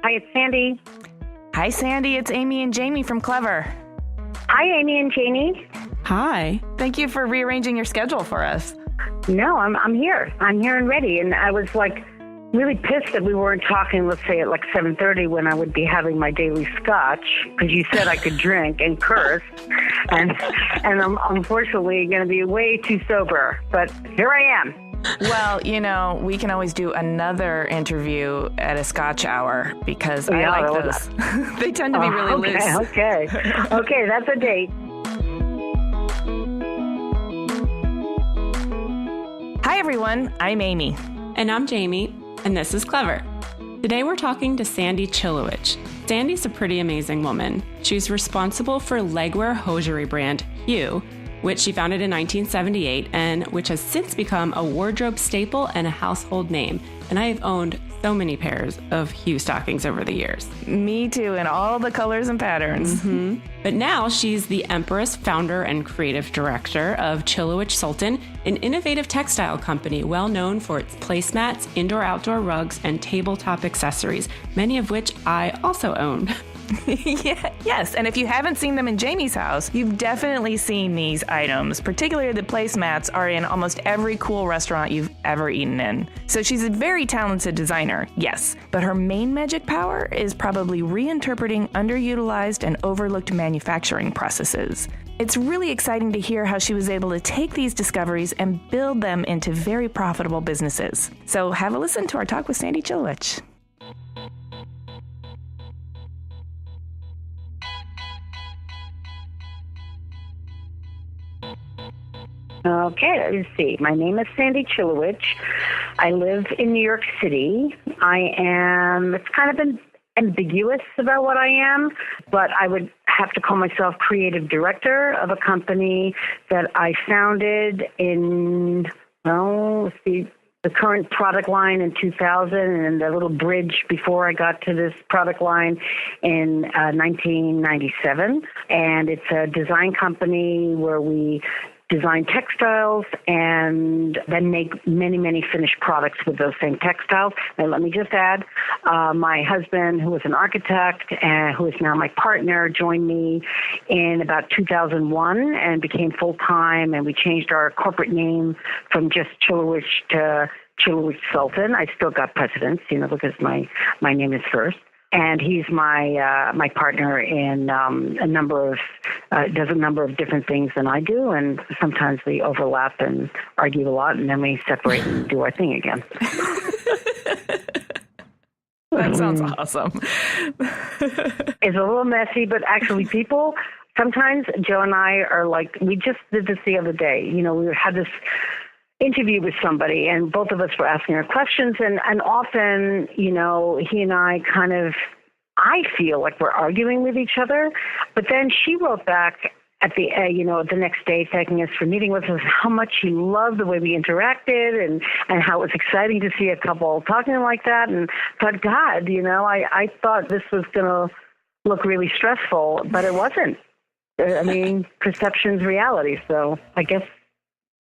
Hi, it's Sandy. Hi, Sandy. It's Amy and Jaime from Clever. Hi, Amy and Jaime. Hi. Thank you for rearranging your schedule for us. No, I'm here. I'm here and ready. And I was really pissed that we weren't talking, let's say, at 7:30 when I would be having my daily scotch, because you said I could drink and curse. And I'm unfortunately going to be way too sober. But here I am. Well, we can always do another interview at a scotch hour because I like those. They tend to be really loose. Okay. Okay, that's a date. Hi, everyone. I'm Amy. And I'm Jaime. And this is Clever. Today we're talking to Sandy Chilewich. Sandy's a pretty amazing woman. She's responsible for legwear hosiery brand Hue, which she founded in 1978 and which has since become a wardrobe staple and a household name. And I have owned so many pairs of Hue stockings over the years. Me too, in all the colors and patterns. Mm-hmm. But now she's the Empress, founder, and creative director of Chilewich Sultan, an innovative textile company well known for its placemats, indoor-outdoor rugs, and tabletop accessories, many of which I also own. Yes, and if you haven't seen them in Jaime's house, you've definitely seen these items. Particularly the placemats are in almost every cool restaurant you've ever eaten in. So she's a very talented designer, yes, but her main magic power is probably reinterpreting underutilized and overlooked manufacturing processes. It's really exciting to hear how she was able to take these discoveries and build them into very profitable businesses. So have a listen to our talk with Sandy Chilewich. Okay, let's see. My name is Sandy Chilewich. I live in New York City. It's kind of ambiguous about what I am, but I would have to call myself creative director of a company that I founded in, the current product line in 2000 and the little bridge before I got to this product line in 1997. And it's a design company where we design textiles and then make many, many finished products with those same textiles. And let me just add, my husband, who was an architect and who is now my partner, joined me in about 2001 and became full-time, and we changed our corporate name from just Chilewich to Chilewich Sultan. I still got precedence, because my name is first. And he's my partner in a number of different things than I do, and sometimes we overlap and argue a lot, and then we separate and do our thing again. That sounds awesome. It's a little messy, but actually people, sometimes Joe and I are we just did this the other day. We had this interview with somebody, and both of us were asking her questions, and often, he and I I feel like we're arguing with each other, but then she wrote back at the the next day, thanking us for meeting with us, how much she loved the way we interacted and how it was exciting to see a couple talking like that, and thought, God, I thought this was going to look really stressful, but it wasn't. I mean, perception's reality, so I guess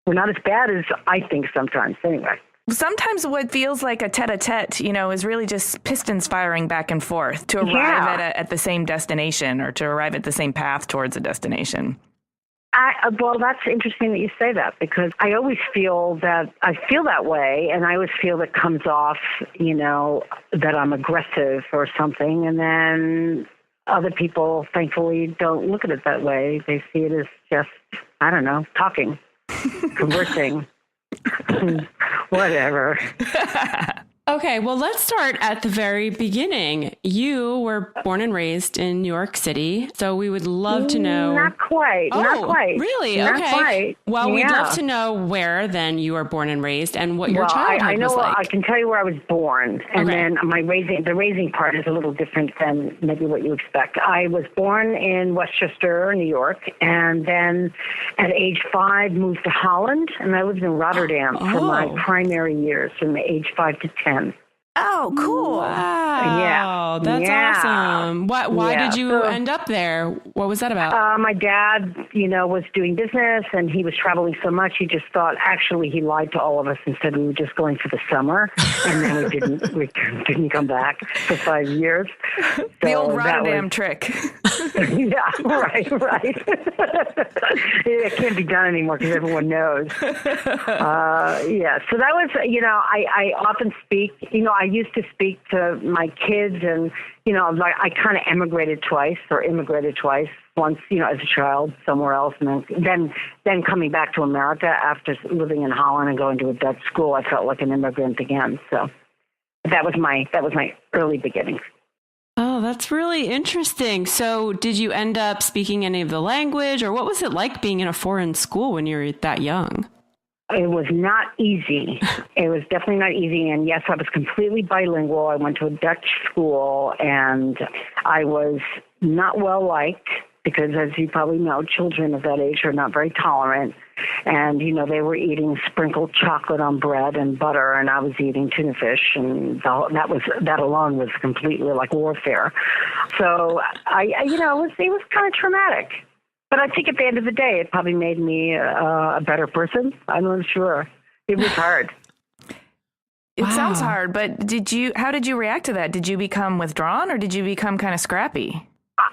we're not as bad as I think sometimes, anyway. Sometimes what feels like a tete-a-tete, is really just pistons firing back and forth to arrive at the same destination or to arrive at the same path towards a destination. Well, that's interesting that you say that, because I always feel that way, and I always feel it comes off, that I'm aggressive or something, and then other people, thankfully, don't look at it that way. They see it as just, talking. Conversing. Whatever. Okay, well, let's start at the very beginning. You were born and raised in New York City, so we would love to know... Not quite. Really? Not okay. Quite. Well, we'd love to know where then you were born and raised and what your childhood was like. I can tell you where I was born, and then the raising part is a little different than maybe what you expect. I was born in Westchester, New York, and then at age 5 moved to Holland, and I lived in Rotterdam for my primary years, from age 5 to 10. Oh, cool. Wow. That's awesome. Why did you end up there? What was that about? My dad, was doing business and he was traveling so much. He just thought, actually, he lied to all of us and said we were just going for the summer. And then we didn't come back for 5 years. So the old Rotterdam trick. Yeah, right. It can't be done anymore because everyone knows. So that was, I often speak, I used to speak to my kids and, I kind of immigrated twice. Once, as a child somewhere else. And then coming back to America after living in Holland and going to a Dutch school, I felt like an immigrant again. So that was my early beginnings. Oh, that's really interesting. So did you end up speaking any of the language, or what was it like being in a foreign school when you were that young? It was not easy. It was definitely not easy. And yes, I was completely bilingual. I went to a Dutch school and I was not well liked because, as you probably know, children of that age are not very tolerant. And, they were eating sprinkled chocolate on bread and butter, and I was eating tuna fish, and that alone was completely like warfare. So it was kind of traumatic. But I think at the end of the day, it probably made me a better person. I'm not sure. It was hard. It sounds hard, but how did you react to that? Did you become withdrawn, or did you become kind of scrappy?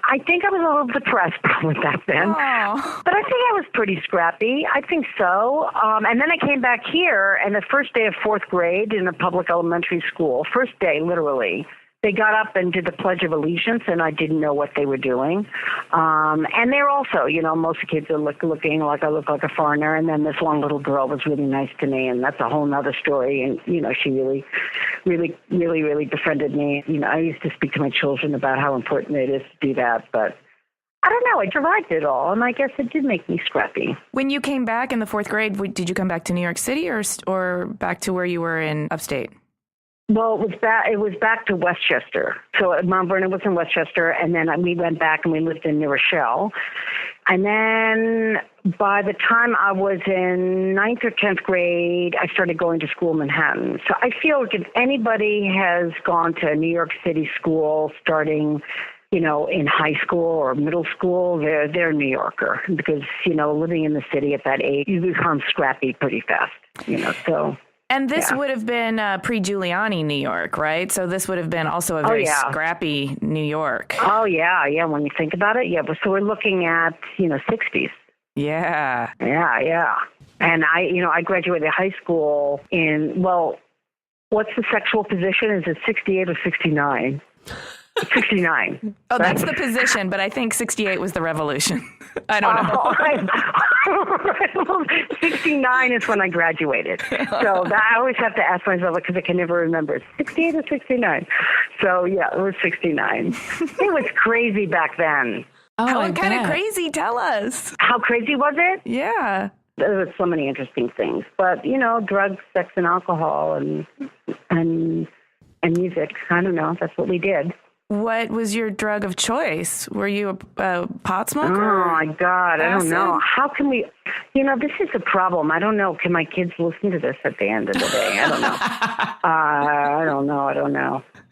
I think I was a little depressed probably back then. Oh. But I think I was pretty scrappy. I think so. And then I came back here, and the first day of fourth grade in a public elementary school, first day, literally, they got up and did the Pledge of Allegiance, and I didn't know what they were doing. And they're also, most of the kids are looking like I look like a foreigner. And then this one little girl was really nice to me, and that's a whole nother story. And, she really befriended me. I used to speak to my children about how important it is to do that. But I don't know. I survived it all, and I guess it did make me scrappy. When you came back in the fourth grade, did you come back to New York City or back to where you were in upstate? Well, it was back to Westchester. So Mount Vernon was in Westchester, and then we went back and we lived in New Rochelle. And then by the time I was in 9th or 10th grade, I started going to school in Manhattan. So I feel like if anybody has gone to a New York City school starting, in high school or middle school, they're a New Yorker because, living in the city at that age, you become scrappy pretty fast, so... And this would have been pre-Giuliani New York, right? So this would have been also a very scrappy New York. Oh, yeah. When you think about it, yeah. So we're looking at, 60s. Yeah. Yeah. And I graduated high school what's the sexual position? Is it 68 or 69? 69. Oh, that's the position, but I think 68 was the revolution. I don't know. 69 is when I graduated. So I always have to ask myself because I can never remember. 68 or 69? So, yeah, it was 69. It was crazy back then. Oh, what kind of crazy? Tell us. How crazy was it? Yeah. There were so many interesting things. But, drugs, sex, and alcohol and music. I don't know. That's what we did. What was your drug of choice? Were you a pot smoker? Oh, my God. I don't know. How can we... this is a problem. I don't know. Can my kids listen to this at the end of the day? I don't know.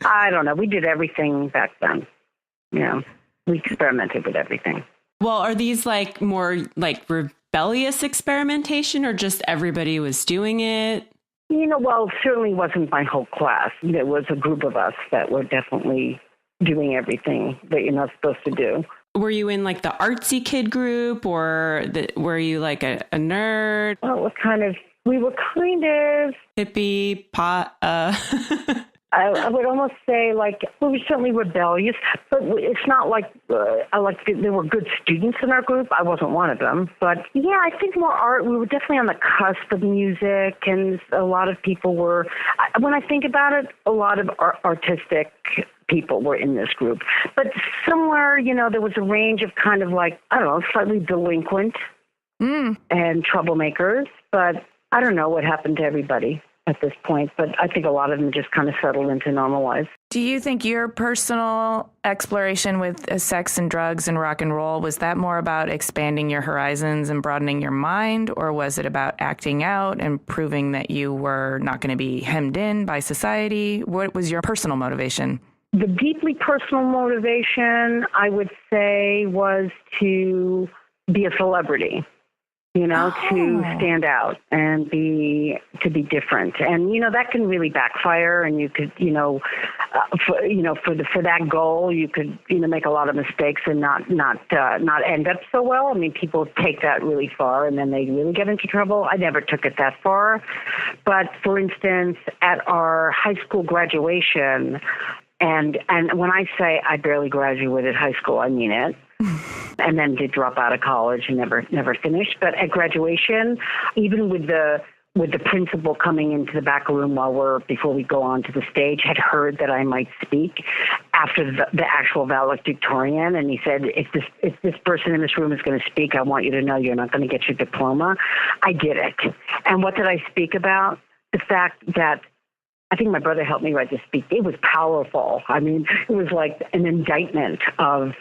I don't know. We did everything back then. We experimented with everything. Well, are these more rebellious experimentation or just everybody was doing it? Well, it certainly wasn't my whole class. There was a group of us that were definitely doing everything that you're not supposed to do. Were you in the artsy kid group or were you a nerd? Well, we were kind of hippie, pot. I would almost say we were certainly rebellious, but it's not there were good students in our group. I wasn't one of them, but yeah, I think more art. We were definitely on the cusp of music, and a lot of people were. When I think about it, a lot of artistic people were in this group, but somewhere there was a range of kind of slightly delinquent and troublemakers. But I don't know what happened to everybody at this point, but I think a lot of them just kind of settled into normal lives. Do you think your personal exploration with sex and drugs and rock and roll, was that more about expanding your horizons and broadening your mind, or was it about acting out and proving that you were not going to be hemmed in by society? What was your personal motivation? The deeply personal motivation, I would say, was to be a celebrity. To stand out and to be different. And, that can really backfire, and you could, for that goal, you could, make a lot of mistakes and not end up so well. I mean, people take that really far and then they really get into trouble. I never took it that far. But for instance, at our high school graduation, and when I say I barely graduated high school, I mean it. And then did drop out of college and never finished. But at graduation, even with the principal coming into the back room before we go on to the stage, had heard that I might speak after the actual valedictorian, and he said, if this person in this room is going to speak, I want you to know you're not going to get your diploma. I did it. And what did I speak about? The fact that I think my brother helped me write the speech. It was powerful. I mean, it was like an indictment of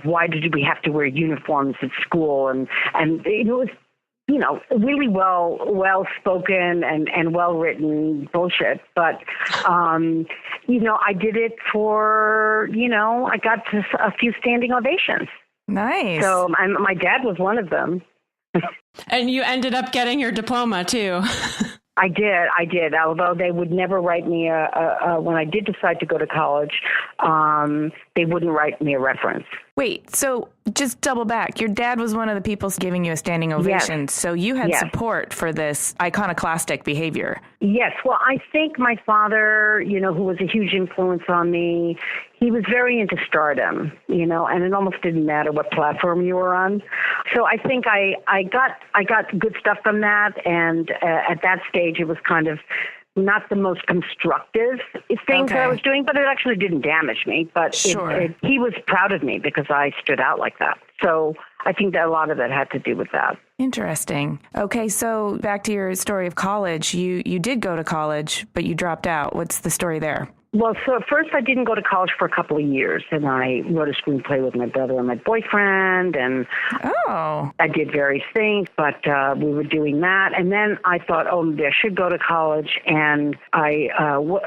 why did we have to wear uniforms at school, and it was, really well spoken and well written bullshit. But I did it for I got a few standing ovations. Nice. So my dad was one of them. And you ended up getting your diploma too. I did. Although they would never write me when I did decide to go to college, they wouldn't write me a reference. Wait, so just double back. Your dad was one of the people giving you a standing ovation. Yes. So you had support for this iconoclastic behavior. Yes. Well, I think my father, who was a huge influence on me, he was very into stardom, and it almost didn't matter what platform you were on. So I think I got good stuff from that. And at that stage, it was kind of not the most constructive things that I was doing, but it actually didn't damage me. But sure. He was proud of me because I stood out like that. So I think that a lot of it had to do with that. Interesting. Okay, so back to your story of college. You did go to college, but you dropped out. What's the story there? Well, so at first I didn't go to college for a couple of years, and I wrote a screenplay with my brother and my boyfriend, and I did various things, but we were doing that. And then I thought, maybe I should go to college, and I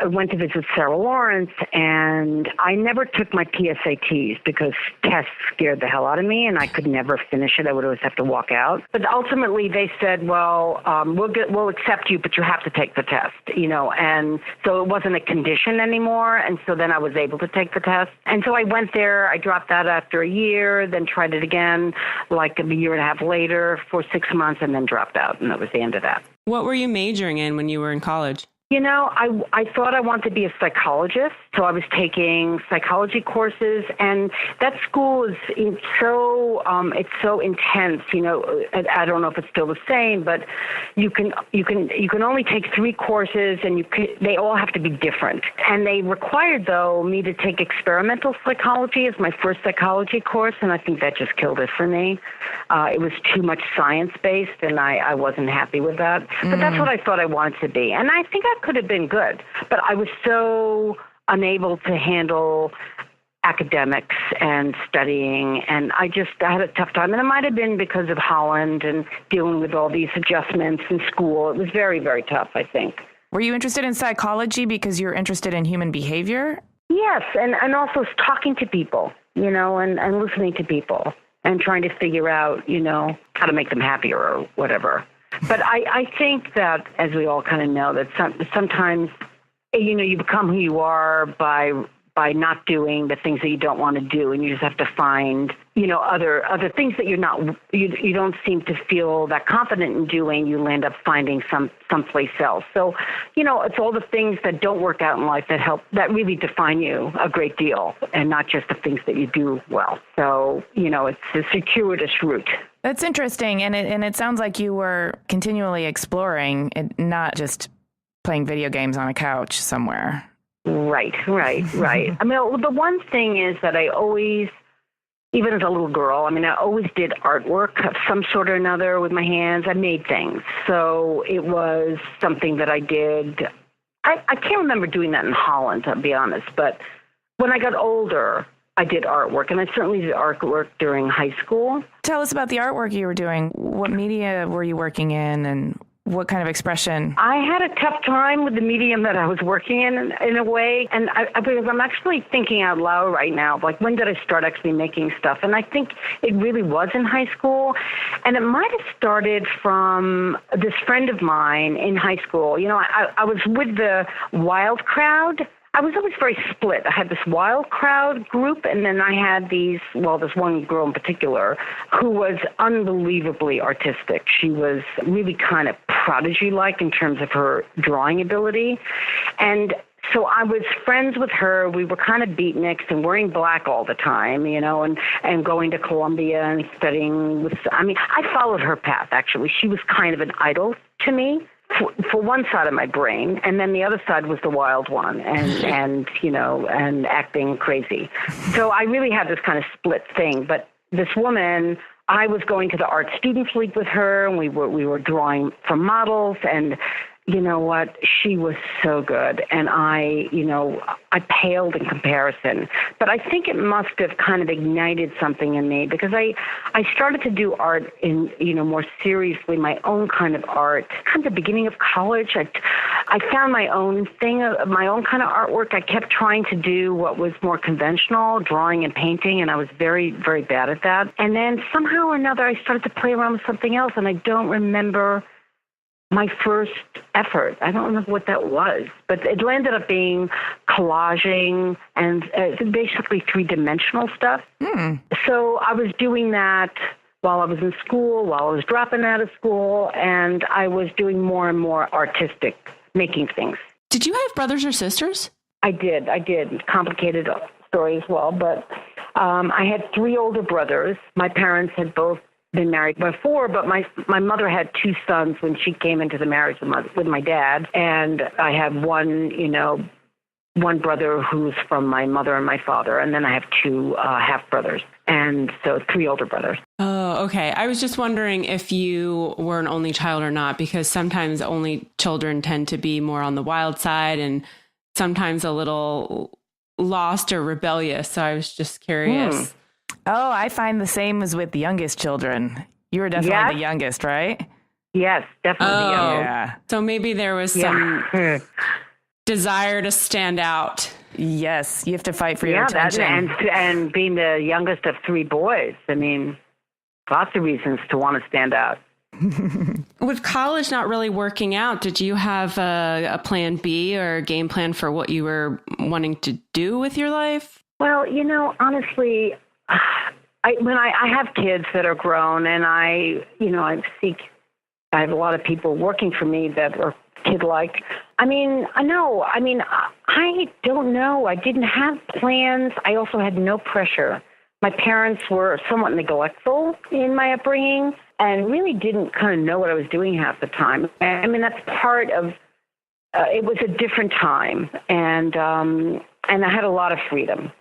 went to visit Sarah Lawrence, and I never took my PSATs because tests scared the hell out of me, and I could never finish it. I would always have to walk out. But ultimately they said, well, we'll accept you, but you have to take the test, and so it wasn't a condition anymore. And so then I was able to take the test. And so I went there. I dropped that after a year, then tried it again like a year and a half later for 6 months, and then dropped out. And that was the end of that. What were you majoring in when you were in college? I thought I wanted to be a psychologist, so I was taking psychology courses, and that school is so intense. I don't know if it's still the same, but you can only take 3 courses, and they all have to be different. And they required me to take experimental psychology as my first psychology course, and I think that just killed it for me. It was too much science based, and I wasn't happy with that. But that's what I thought I wanted to be, and I think I could have been good, but I was so unable to handle academics and studying, and I had a tough time. And it might have been because of Holland and dealing with all these adjustments in school. It was very, very tough, I think. Were you interested in psychology because you're interested in human behavior? Yes, and also talking to people, and listening to people and trying to figure out, how to make them happier or whatever. But I think that, as we all kind of know, that sometimes, you become who you are by not doing the things that you don't want to do, and you just have to find, other things that you don't seem to feel that confident in doing. You end up finding someplace else. So, it's all the things that don't work out in life that really define you a great deal, and not just the things that you do well. So, it's a circuitous route. That's interesting, and it sounds like you were continually exploring, and not just playing video games on a couch somewhere. Right. I mean, the one thing is that I always, even as a little girl, I always did artwork of some sort or another with my hands. I made things, so it was something that I did I can't remember doing that in Holland, to be honest. But when I got older, I did artwork, and I certainly did artwork during high school. Tell us about the artwork you were doing. What media were you working in, and what kind of expression? I had a tough time with the medium that I was working in a way. And because I'm actually thinking out loud right now, like, when did I start actually making stuff? And I think it really was in high school. And it might have started from this friend of mine in high school. You know, I was with the wild crowd. I was always very split. I had this wild crowd group, and then I had this one girl in particular who was unbelievably artistic. She was really kind of prodigy-like in terms of her drawing ability. And so I was friends with her. We were kind of beatniks and wearing black all the time, you know, and going to Columbia and studying I followed her path, actually. She was kind of an idol to me. For one side of my brain, and then the other side was the wild one, and acting crazy. So I really had this kind of split thing. But this woman, I was going to the Art Students League with her, and we were drawing from models, and you know what? She was so good, and I paled in comparison. But I think it must have kind of ignited something in me, because I started to do art in, more seriously, my own kind of art. Kind of the beginning of college, I found my own thing, my own kind of artwork. I kept trying to do what was more conventional, drawing and painting, and I was very, very bad at that. And then somehow or another, I started to play around with something else, and I don't remember my first effort. I don't remember what that was, but it landed up being collaging and basically three-dimensional stuff. So I was doing that while I was in school, while I was dropping out of school, and I was doing more and more artistic, making things. Did you have brothers or sisters? I did. Complicated story as well, but I had 3 older brothers. My parents had both been married before, but my mother had 2 sons when she came into the marriage with my dad, and I have one brother who's from my mother and my father, and then I have 2 half brothers, and so 3 older brothers. Oh, okay. I was just wondering if you were an only child or not, because sometimes only children tend to be more on the wild side and sometimes a little lost or rebellious. So I was just curious. Oh, I find the same as with the youngest children. You were definitely the youngest, right? Yes, definitely. Oh, yeah. So maybe there was some desire to stand out. Yes, you have to fight for your attention. And being the youngest of 3 boys, I mean, lots of reasons to want to stand out. With college not really working out, did you have a plan B or a game plan for what you were wanting to do with your life? Well, honestly, I have kids that are grown, and I have a lot of people working for me that are kid-like. I don't know. I didn't have plans. I also had no pressure. My parents were somewhat neglectful in my upbringing and really didn't kind of know what I was doing half the time. That's part of it was a different time, and I had a lot of freedom.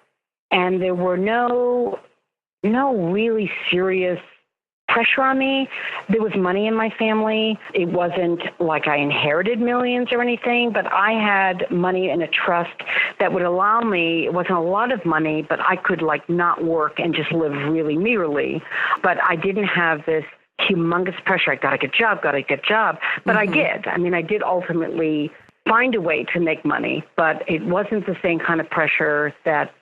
And there were no really serious pressure on me. There was money in my family. It wasn't like I inherited millions or anything, but I had money in a trust that would allow me, it wasn't a lot of money, but I could not work and just live really meagerly. But I didn't have this humongous pressure. I got to get a job. But I did. I did ultimately find a way to make money, but it wasn't the same kind of pressure that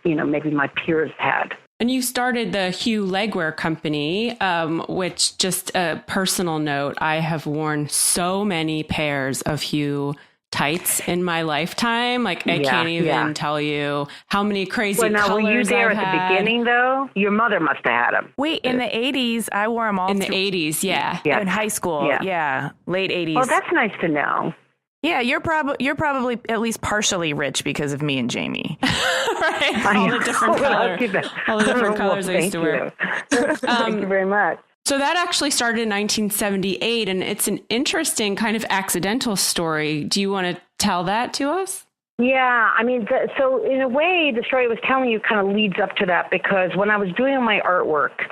maybe my peers had. And you started the Hue Legwear Company, which, just a personal note, I have worn so many pairs of Hue tights in my lifetime. I can't even tell you how many crazy colors were you there I've at had. The beginning, though? Your mother must have had them. Wait, in the 80s, I wore them all. In the 80s, yeah. In high school, late 80s. Oh, that's nice to know. Yeah, you're probably at least partially rich because of me and Jaime. Right? All the different colors I used to wear. Thank you very much. So that actually started in 1978, and it's an interesting kind of accidental story. Do you want to tell that to us? Yeah, so in a way, the story I was telling you kind of leads up to that, because when I was doing my artwork,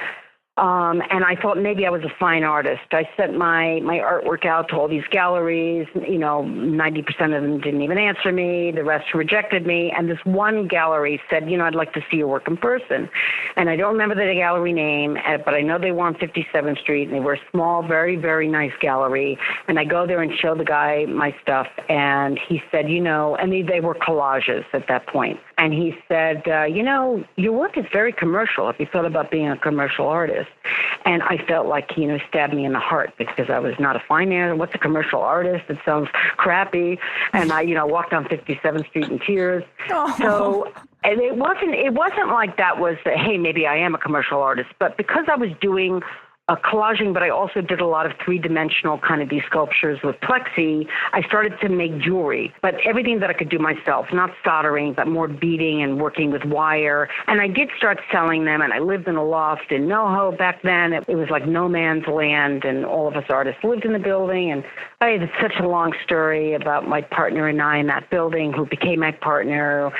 And I thought maybe I was a fine artist. I sent my artwork out to all these galleries. 90% of them didn't even answer me. The rest rejected me. And this one gallery said, I'd like to see your work in person. And I don't remember the gallery name, but I know they were on 57th Street. And they were a small, very, very nice gallery. And I go there and show the guy my stuff. And he said, and they were collages at that point. And he said, your work is very commercial. Have you thought about being a commercial artist? And I felt like he, stabbed me in the heart because I was not a fine artist. What's a commercial artist? It sounds crappy. And I, walked down 57th Street in tears. Oh. So, and it wasn't like that was, hey, maybe I am a commercial artist. But because I was doing collaging, but I also did a lot of three-dimensional kind of these sculptures with plexi. I started to make jewelry, but everything that I could do myself, not soldering, but more beading and working with wire. And I did start selling them, and I lived in a loft in NoHo back then. It was like no man's land, and all of us artists lived in the building. And I had such a long story about my partner and I in that building, who became my partner.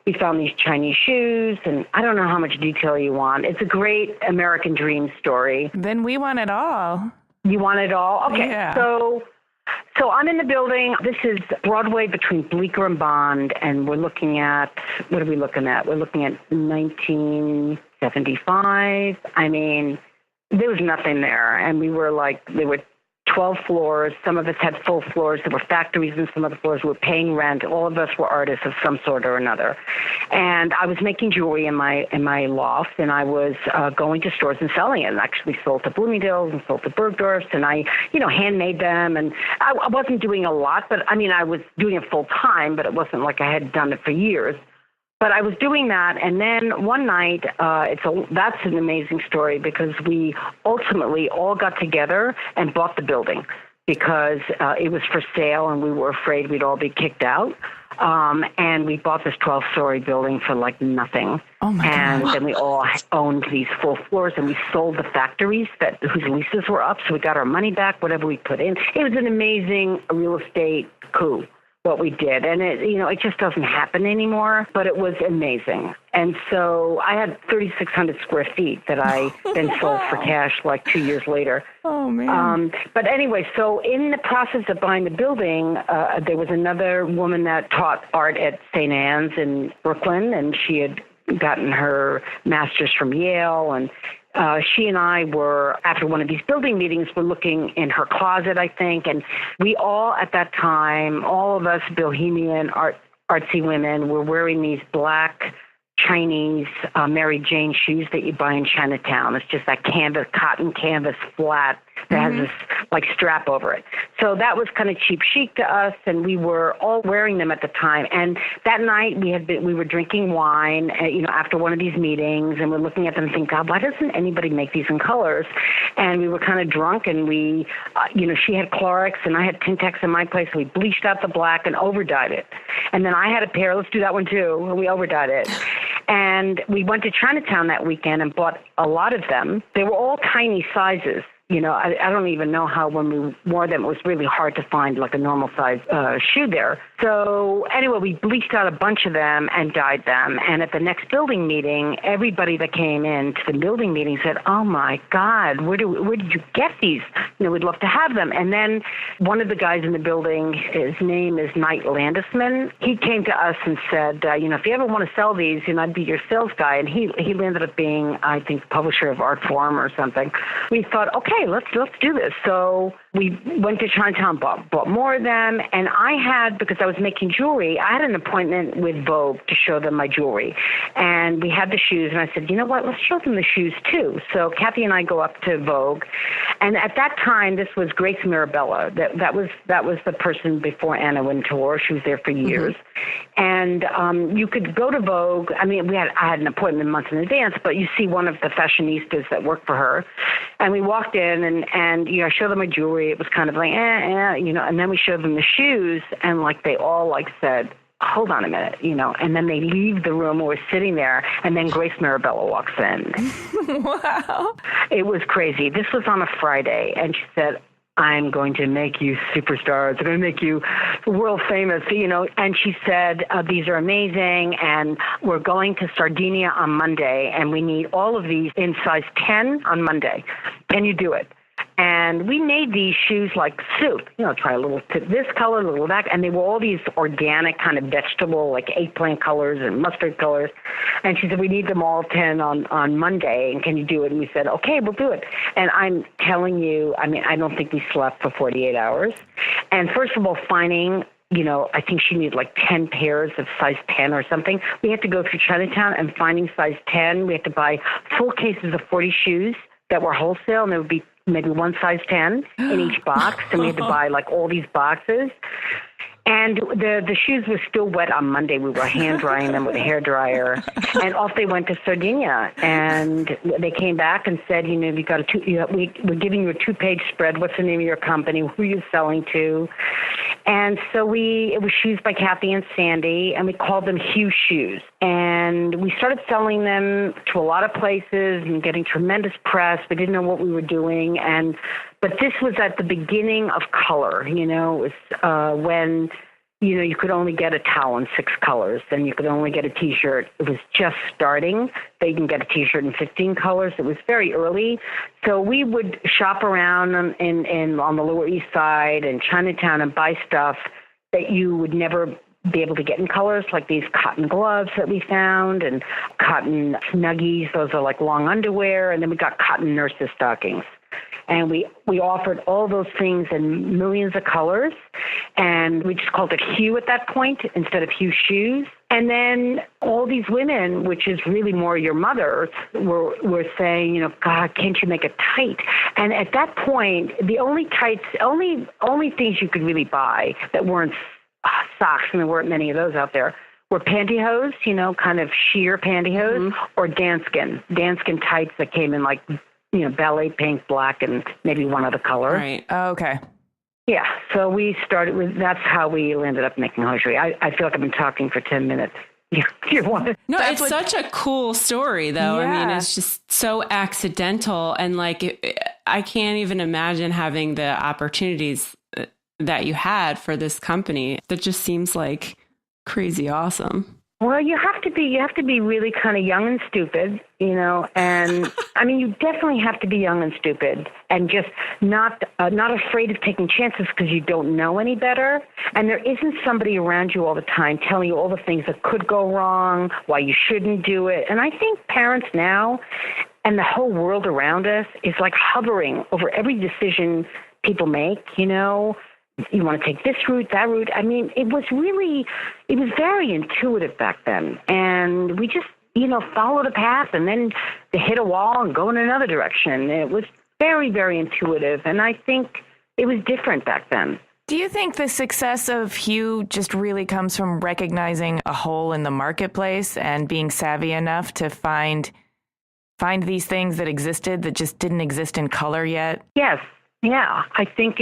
We found these Chinese shoes, and I don't know how much detail you want. It's a great American dream story. Then we want it all. You want it all? Okay. Yeah. So I'm in the building. This is Broadway between Bleecker and Bond, and we're looking at, what are we looking at? We're looking at 1975. I mean, there was nothing there, and we were like, there were 12 floors. Some of us had full floors. There were factories in some of the floors. We were paying rent. All of us were artists of some sort or another. And I was making jewelry in my loft, and I was going to stores and selling it. And actually sold to Bloomingdale's and sold to Bergdorf's, and I, handmade them. And I wasn't doing a lot, but I mean, I was doing it full time, but it wasn't like I had done it for years. But I was doing that, and then one night, that's an amazing story because we ultimately all got together and bought the building because it was for sale, and we were afraid we'd all be kicked out. And we bought this 12-story building for like nothing. Oh my and God. then we all owned these full floors, and we sold the factories whose leases were up, so we got our money back, whatever we put in. It was an amazing real estate coup, what we did. And it just doesn't happen anymore, but it was amazing. And so I had 3,600 square feet that I then sold for cash like 2 years later. Oh, man. But anyway, so in the process of buying the building, there was another woman that taught art at St. Anne's in Brooklyn, and she had gotten her master's from Yale, and she and I were, after one of these building meetings, were looking in her closet, I think, and we all, at that time, all of us bohemian artsy women, were wearing these black Chinese Mary Jane shoes that you buy in Chinatown. It's just that cotton canvas flat that has this like strap over it. So that was kind of cheap chic to us, and we were all wearing them at the time. And that night we were drinking wine, after one of these meetings, and we're looking at them and thinking, God, why doesn't anybody make these in colors? And we were kind of drunk, and we, she had Clorox and I had Tintex in my place. So we bleached out the black and overdyed it. And then I had a pair. Let's do that one too. And we overdyed it. And we went to Chinatown that weekend and bought a lot of them. They were all tiny sizes. I don't even know how when we wore them, it was really hard to find like a normal size shoe there. So anyway, we bleached out a bunch of them and dyed them. And at the next building meeting, everybody that came in to the building meeting said, oh my God, where did you get these? We'd love to have them. And then one of the guys in the building, his name is Knight Landisman. He came to us and said, if you ever want to sell these, I'd be your sales guy. And he ended up being, I think, publisher of Art Forum or something. We thought, okay, let's do this. So we went to Chinatown, bought more of them, and I had, because I was making jewelry, I had an appointment with Vogue to show them my jewelry. And we had the shoes, and I said, you know what, let's show them the shoes too. So Kathy and I go up to Vogue, and at that time, this was Grace Mirabella. That was the person before Anna Wintour. She was there for years. And you could go to Vogue. I mean, I had an appointment months in advance, but you see one of the fashionistas that worked for her. And we walked in, and I showed them my jewelry. It was kind of like, and then we showed them the shoes, and like they all like said, hold on a minute, and then they leave the room, we're sitting there, and then Grace Mirabella walks in. Wow. It was crazy. This was on a Friday, and she said, I'm going to make you superstars. I'm going to make you world famous, And she said, these are amazing, and we're going to Sardinia on Monday, and we need all of these in size 10 on Monday. Can you do it? And we made these shoes like soup, try a little this color, a little that, and they were all these organic kind of vegetable, like eggplant colors and mustard colors. And she said, we need them all 10 on Monday, and can you do it? And we said, okay, we'll do it. And I'm telling you, I don't think we slept for 48 hours. And first of all, finding, I think she needed like 10 pairs of size 10 or something. We had to go through Chinatown and finding size 10. We had to buy full cases of 40 shoes that were wholesale, and there would be maybe one size 10 in each box, and we had to buy like all these boxes. And the shoes were still wet on Monday. We were hand drying them with a hair dryer, and off they went to Sardinia. And they came back and said, we're giving you a 2-page spread. What's the name of your company? Who are you selling to? And so it was Shoes by Kathy and Sandy, and we called them Hue Shoes. And we started selling them to a lot of places and getting tremendous press. We didn't know what we were doing, but this was at the beginning of color. It was when you could only get a towel in 6 colors, and you could only get a T-shirt. It was just starting. They can get a T-shirt in 15 colors. It was very early. So we would shop around on the Lower East Side and Chinatown and buy stuff that you would never be able to get in colors, like these cotton gloves that we found and cotton snuggies. Those are like long underwear. And then we got cotton nurses stockings. And we offered all those things in millions of colors, and we just called it Hue at that point instead of Hue Shoes. And then all these women, which is really more your mother, were saying, God, can't you make it tight? And at that point, the only things you could really buy that weren't socks, and there weren't many of those out there, were pantyhose, kind of sheer pantyhose, or danskin tights that came in like, ballet pink, black, and maybe one other color. Right. Oh, okay. Yeah. So we started with, that's how we ended up making hosiery. I feel like I've been talking for 10 minutes. You want to? No, it's such a cool story, though. Yeah. I mean, it's just so accidental. And like, I can't even imagine having the opportunities that you had for this company. That just seems like crazy awesome. Well, you have to be really kind of young and stupid, and you definitely have to be young and stupid and just not afraid of taking chances because you don't know any better. And there isn't somebody around you all the time telling you all the things that could go wrong, why you shouldn't do it. And I think parents now and the whole world around us is like hovering over every decision people make, You want to take this route, that route. It was very intuitive back then. And we just, followed a path and then to hit a wall and go in another direction. It was very, very intuitive. And I think it was different back then. Do you think the success of Hue just really comes from recognizing a hole in the marketplace and being savvy enough to find these things that existed that just didn't exist in color yet? Yes. Yeah, I think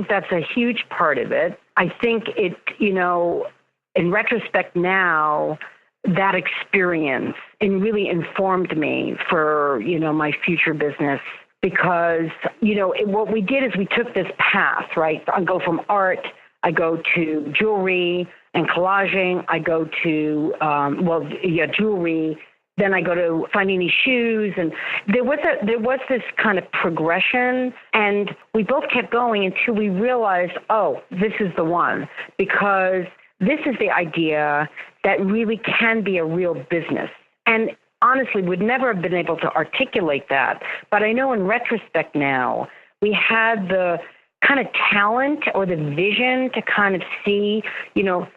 that's a huge part of it. I think it, in retrospect now, that experience really informed me for, my future business because, what we did is we took this path, right? I go from art, I go to jewelry and collaging, I go to, jewelry. Then I go to finding these shoes, and there was this kind of progression, and we both kept going until we realized, oh, this is the one, because this is the idea that really can be a real business. And honestly, we'd never have been able to articulate that, but I know in retrospect now, we had the kind of talent or the vision to kind of see,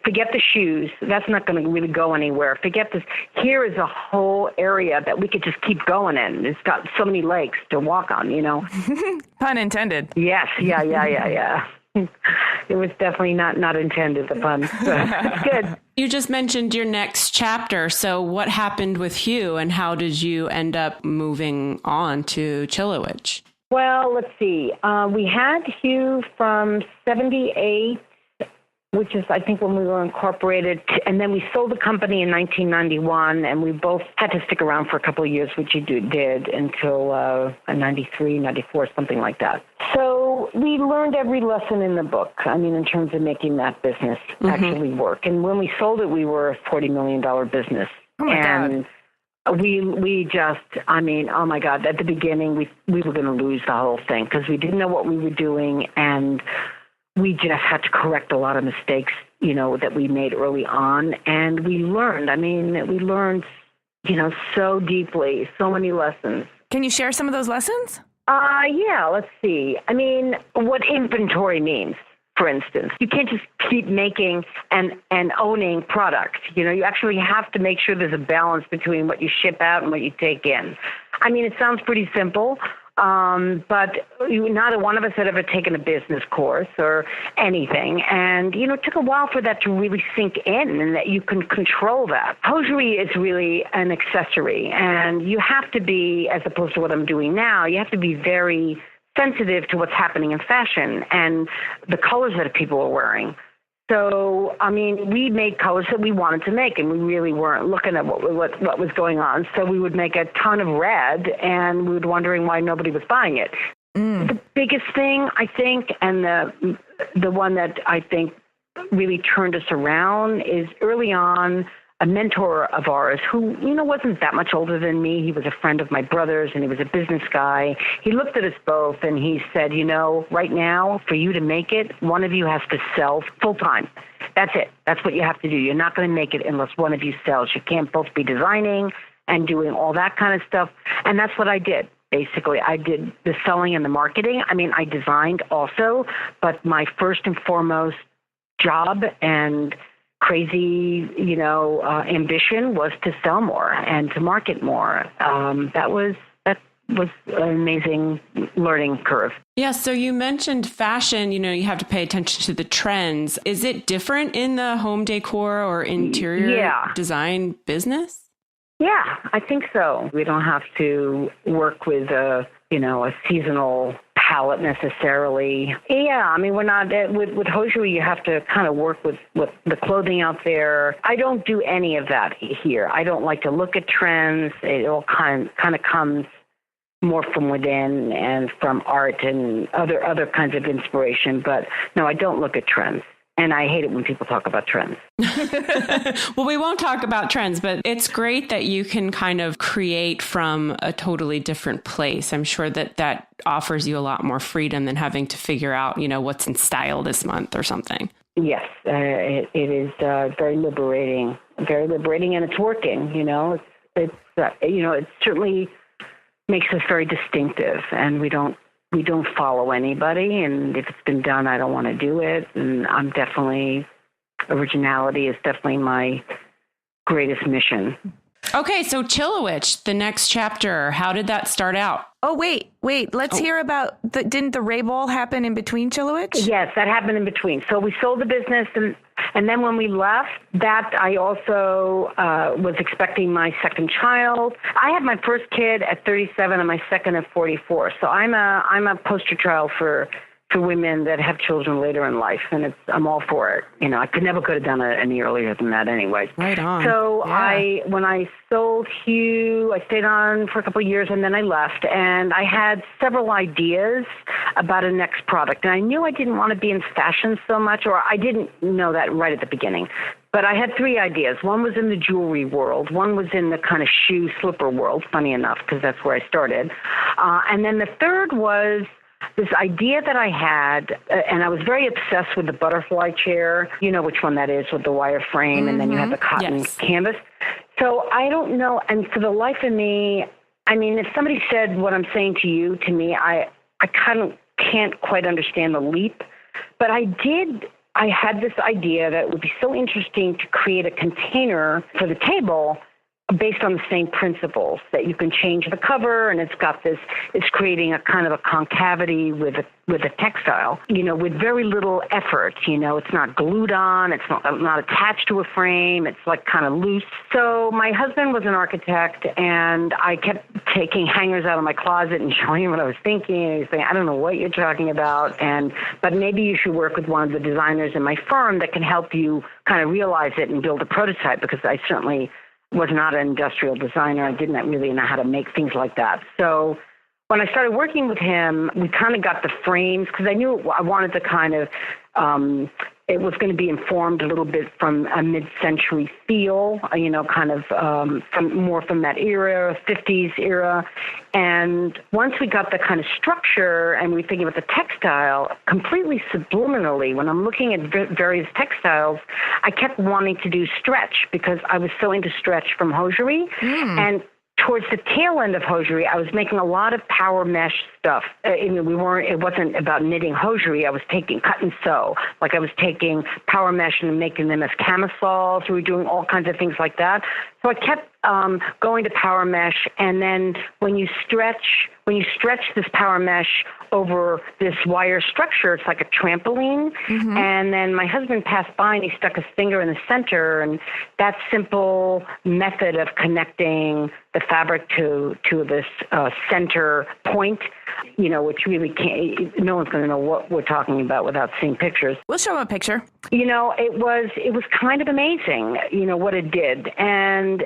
forget the shoes. That's not going to really go anywhere. Forget this. Here is a whole area that we could just keep going in. It's got so many legs to walk on, Pun intended. Yes. Yeah. It was definitely not intended, the pun. It's good. You just mentioned your next chapter. So what happened with Hue and how did you end up moving on to Chilewich? Well, let's see. We had Hue from 78 which is, I think, when we were incorporated. And then we sold the company in 1991, and we both had to stick around for a couple of years, which you did until 93, 94, something like that. So we learned every lesson in the book, I mean, in terms of making that business actually work. And when we sold it, we were a $40 million business. Oh, my God. We just, I mean, oh my God, at the beginning, we were going to lose the whole thing because we didn't know what we were doing, and we just had to correct a lot of mistakes, you know, that we made early on. And we learned, you know, so deeply, so many lessons. Can you share some of those lessons? Yeah, let's see. I mean, what inventory means. For instance, you can't just keep making and owning product. You know, you actually have to make sure there's a balance between what you ship out and what you take in. I mean, it sounds pretty simple, but neither one of us had ever taken a business course or anything. And, you know, it took a while for that to really sink in and that you can control that. Hosiery is really an accessory, and you have to be, as opposed to what I'm doing now, you have to be very sensitive to what's happening in fashion and the colors that people are wearing. So, I mean, we made colors that we wanted to make, and we really weren't looking at what was going on. So we would make a ton of red, and we were wondering why nobody was buying it. The biggest thing, I think, and the one that I think really turned us around is early on, a mentor of ours who, you know, wasn't that much older than me. He was a friend of my brother's, and he was a business guy. He looked at us both, and he said, you know, right now, for you to make it, one of you has to sell full time. That's it. That's what you have to do. You're not going to make it unless one of you sells. You can't both be designing and doing all that kind of stuff. And that's what I did. Basically, I did the selling and the marketing. I mean, I designed also, but my first and foremost job and crazy, you know, ambition was to sell more and to market more. That was an amazing learning curve. Yeah. So you mentioned fashion, you know, you have to pay attention to the trends. Is it different in the home decor or interior design business? Yeah, I think so. We don't have to work with a seasonal palette necessarily. Yeah, I mean, we're not, with hosiery, you have to kind of work with the clothing out there. I don't do any of that here. I don't like to look at trends. It all kind of comes more from within and from art and other kinds of inspiration. But no, I don't look at trends. And I hate it when people talk about trends. Well, we won't talk about trends, but it's great that you can kind of create from a totally different place. I'm sure that offers you a lot more freedom than having to figure out, you know, what's in style this month or something. Yes, it is very liberating, and it's working. You know, it certainly makes us very distinctive, and we don't follow anybody, and if it's been done, I don't want to do it. And originality is definitely my greatest mission. Okay, so Chilewich, the next chapter, how did that start out? Oh, wait. Let's hear about, didn't the Ray Ball happen in between Chilewich? Yes, that happened in between. So we sold the business, and then when we left, that I also was expecting my second child. I had my first kid at 37 and my second at 44. So I'm a poster child for women that have children later in life, and I'm all for it. You know, I could have done it any earlier than that anyway. Right on. So yeah. when I sold Hue, I stayed on for a couple of years, and then I left, and I had several ideas about a next product. And I knew I didn't want to be in fashion so much, or I didn't know that right at the beginning. But I had three ideas. One was in the jewelry world. One was in the kind of shoe slipper world, funny enough, because that's where I started. And then the third was this idea that I had, and I was very obsessed with the butterfly chair. You know which one that is, with the wire frame, and then you have the cotton canvas. So I don't know, and for the life of me, I mean, if somebody said what I'm saying to me, I kind of can't quite understand the leap. But I had this idea that it would be so interesting to create a container for the table based on the same principles, that you can change the cover, and it's creating a kind of a concavity with a textile, with very little effort. It's not glued on, it's not attached to a frame, it's like kind of loose. So my husband was an architect, and I kept taking hangers out of my closet and showing him what I was thinking, and he's saying, I don't know what you're talking about, but maybe you should work with one of the designers in my firm that can help you kind of realize it and build a prototype, because I certainly was not an industrial designer. I didn't really know how to make things like that. So when I started working with him, we kind of got the frames, because I knew I wanted to kind of, it was going to be informed a little bit from a mid-century feel, kind of from that era, 50s era. And once we got the kind of structure and we were thinking about the textile, completely subliminally, when I'm looking at various textiles, I kept wanting to do stretch, because I was so into stretch from hosiery. And towards the tail end of hosiery, I was making a lot of power mesh stuff. It wasn't about knitting hosiery. I was taking cut and sew. Like I was taking power mesh and making them as camisoles. We were doing all kinds of things like that. So I kept going to power mesh, and then when you stretch this power mesh over this wire structure, it's like a trampoline. And then my husband passed by and he stuck his finger in the center, and that simple method of connecting the fabric to this center point, which really no one's going to know what we're talking about without seeing pictures. We'll show them a picture. It was kind of amazing, what it did. And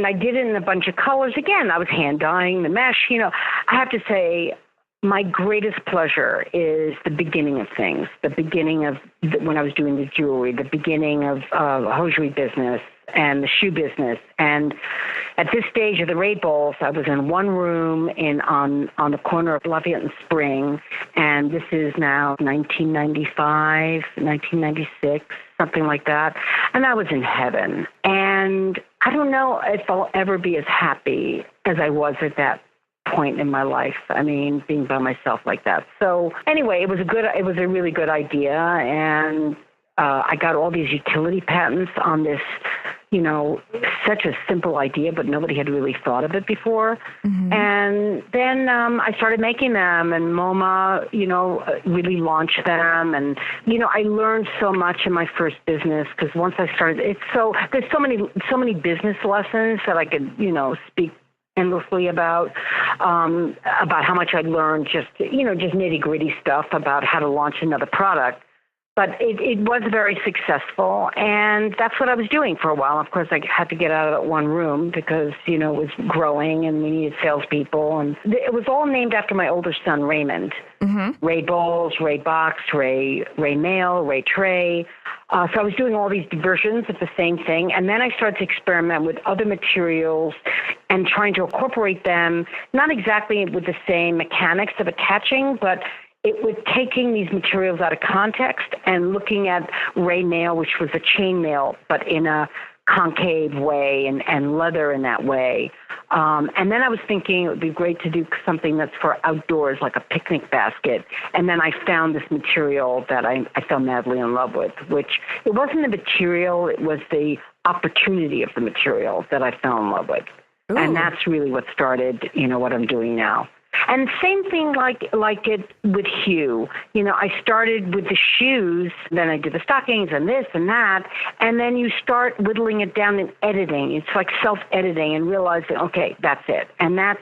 I did it in a bunch of colors. Again, I was hand dyeing the mesh. I have to say, my greatest pleasure is the beginning of things, the beginning of when I was doing the jewelry, the beginning of hosiery business and the shoe business. And at this stage of the Ray Bowls, I was in one room on the corner of Lafayette and Spring, and this is now 1995, 1996, something like that. And I was in heaven. And I don't know if I'll ever be as happy as I was at that point in my life. I mean, being by myself like that. So anyway, it was a really good idea. And I got all these utility patents on this, such a simple idea, but nobody had really thought of it before. And then I started making them, and MoMA, really launched them. And, I learned so much in my first business, because once I started, there's so many business lessons that I could, speak endlessly about how much I learned, just nitty gritty stuff about how to launch another product. But it was very successful, and that's what I was doing for a while. Of course, I had to get out of that one room because, it was growing and we needed salespeople. And it was all named after my older son, Raymond. Ray Bowls, Ray Box, Ray Mail, Ray Tray. So I was doing all these versions of the same thing. And then I started to experiment with other materials and trying to incorporate them, not exactly with the same mechanics of attaching, but it was taking these materials out of context and looking at Ray Mail, which was a chain mail, but in a concave way and leather in that way. And then I was thinking it would be great to do something that's for outdoors, like a picnic basket. And then I found this material that I fell madly in love with, which it wasn't the material, it was the opportunity of the material that I fell in love with. Ooh. And that's really what started, what I'm doing now. And same thing like it with Hue. I started with the shoes, then I did the stockings and this and that, and then you start whittling it down and editing. It's like self-editing and realizing, okay, that's it. And that's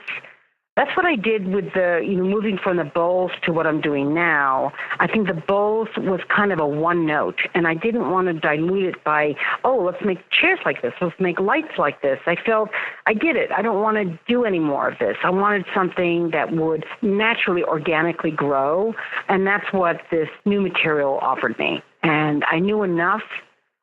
what I did with the, moving from the bowls to what I'm doing now. I think the bowls was kind of a one note, and I didn't want to dilute it by, let's make chairs like this. Let's make lights like this. I felt I did it. I don't want to do any more of this. I wanted something that would naturally, organically grow, and that's what this new material offered me. And I knew enough.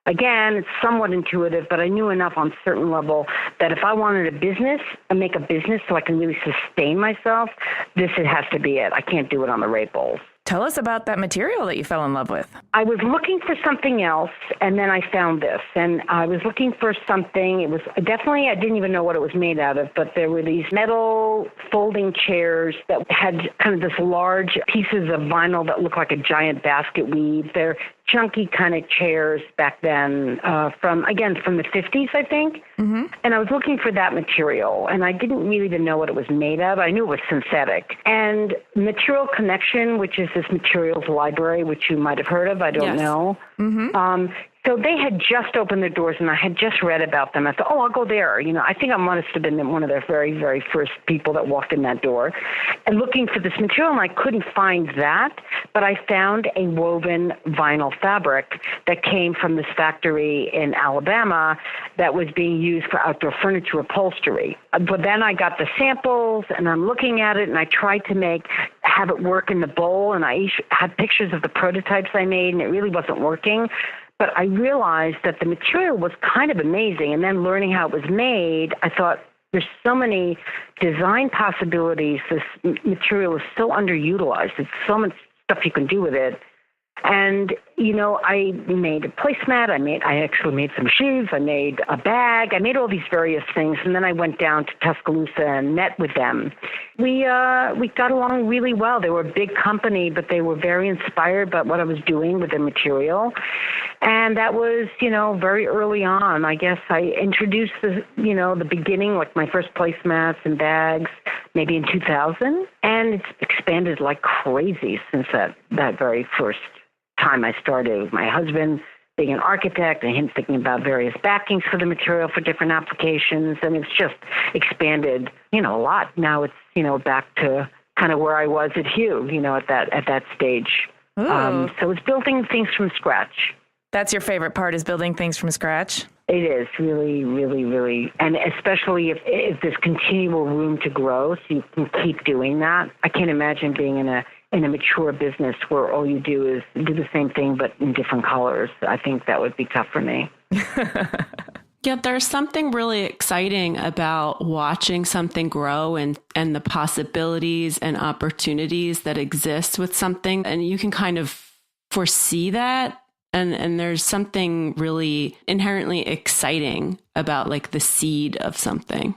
Again, it's somewhat intuitive, but I knew enough on a certain level that if I wanted a business and make a business so I can really sustain myself, it has to be it. I can't do it on the Ray Bowls. Tell us about that material that you fell in love with. I was looking for something else, and then I found this. And I was looking for something. It was definitely, I didn't even know what it was made out of, but there were these metal folding chairs that had kind of this large pieces of vinyl that looked like a giant basket weave. They're chunky kind of chairs back then from the 50s, I think. Mm-hmm. And I was looking for that material, and I didn't really even know what it was made of. I knew it was synthetic. And Material Connection, which is this materials library, which you might have heard of, I don't know. Mm-hmm. So they had just opened their doors, and I had just read about them. I thought, I'll go there. I think I must have been one of the very, very first people that walked in that door. And looking for this material, and I couldn't find that, but I found a woven vinyl fabric that came from this factory in Alabama that was being used for outdoor furniture upholstery. But then I got the samples, and I'm looking at it, and I tried to have it work in the bowl, and I had pictures of the prototypes I made, and it really wasn't working. But I realized that the material was kind of amazing. And then learning how it was made, I thought, there's so many design possibilities. This material is so underutilized. There's so much stuff you can do with it. And, I made a placemat. I actually made some shoes. I made a bag. I made all these various things. And then I went down to Tuscaloosa and met with them. We got along really well. They were a big company, but they were very inspired by what I was doing with the material. And that was, very early on. I guess I introduced the beginning, like my first placemats and bags, maybe in 2000. And it's expanded like crazy since that very first time I started, with my husband being an architect and him thinking about various backings for the material for different applications. And it's just expanded, a lot. Now it's, back to kind of where I was at Hue, at that stage. So it's building things from scratch. That's your favorite part, is building things from scratch? It is really, really, really, and especially if there's continual room to grow, so you can keep doing that. I can't imagine being in a mature business where all you do is do the same thing but in different colors. I think that would be tough for me. Yeah, there's something really exciting about watching something grow and the possibilities and opportunities that exist with something, and you can kind of foresee that. And there's something really inherently exciting about like the seed of something.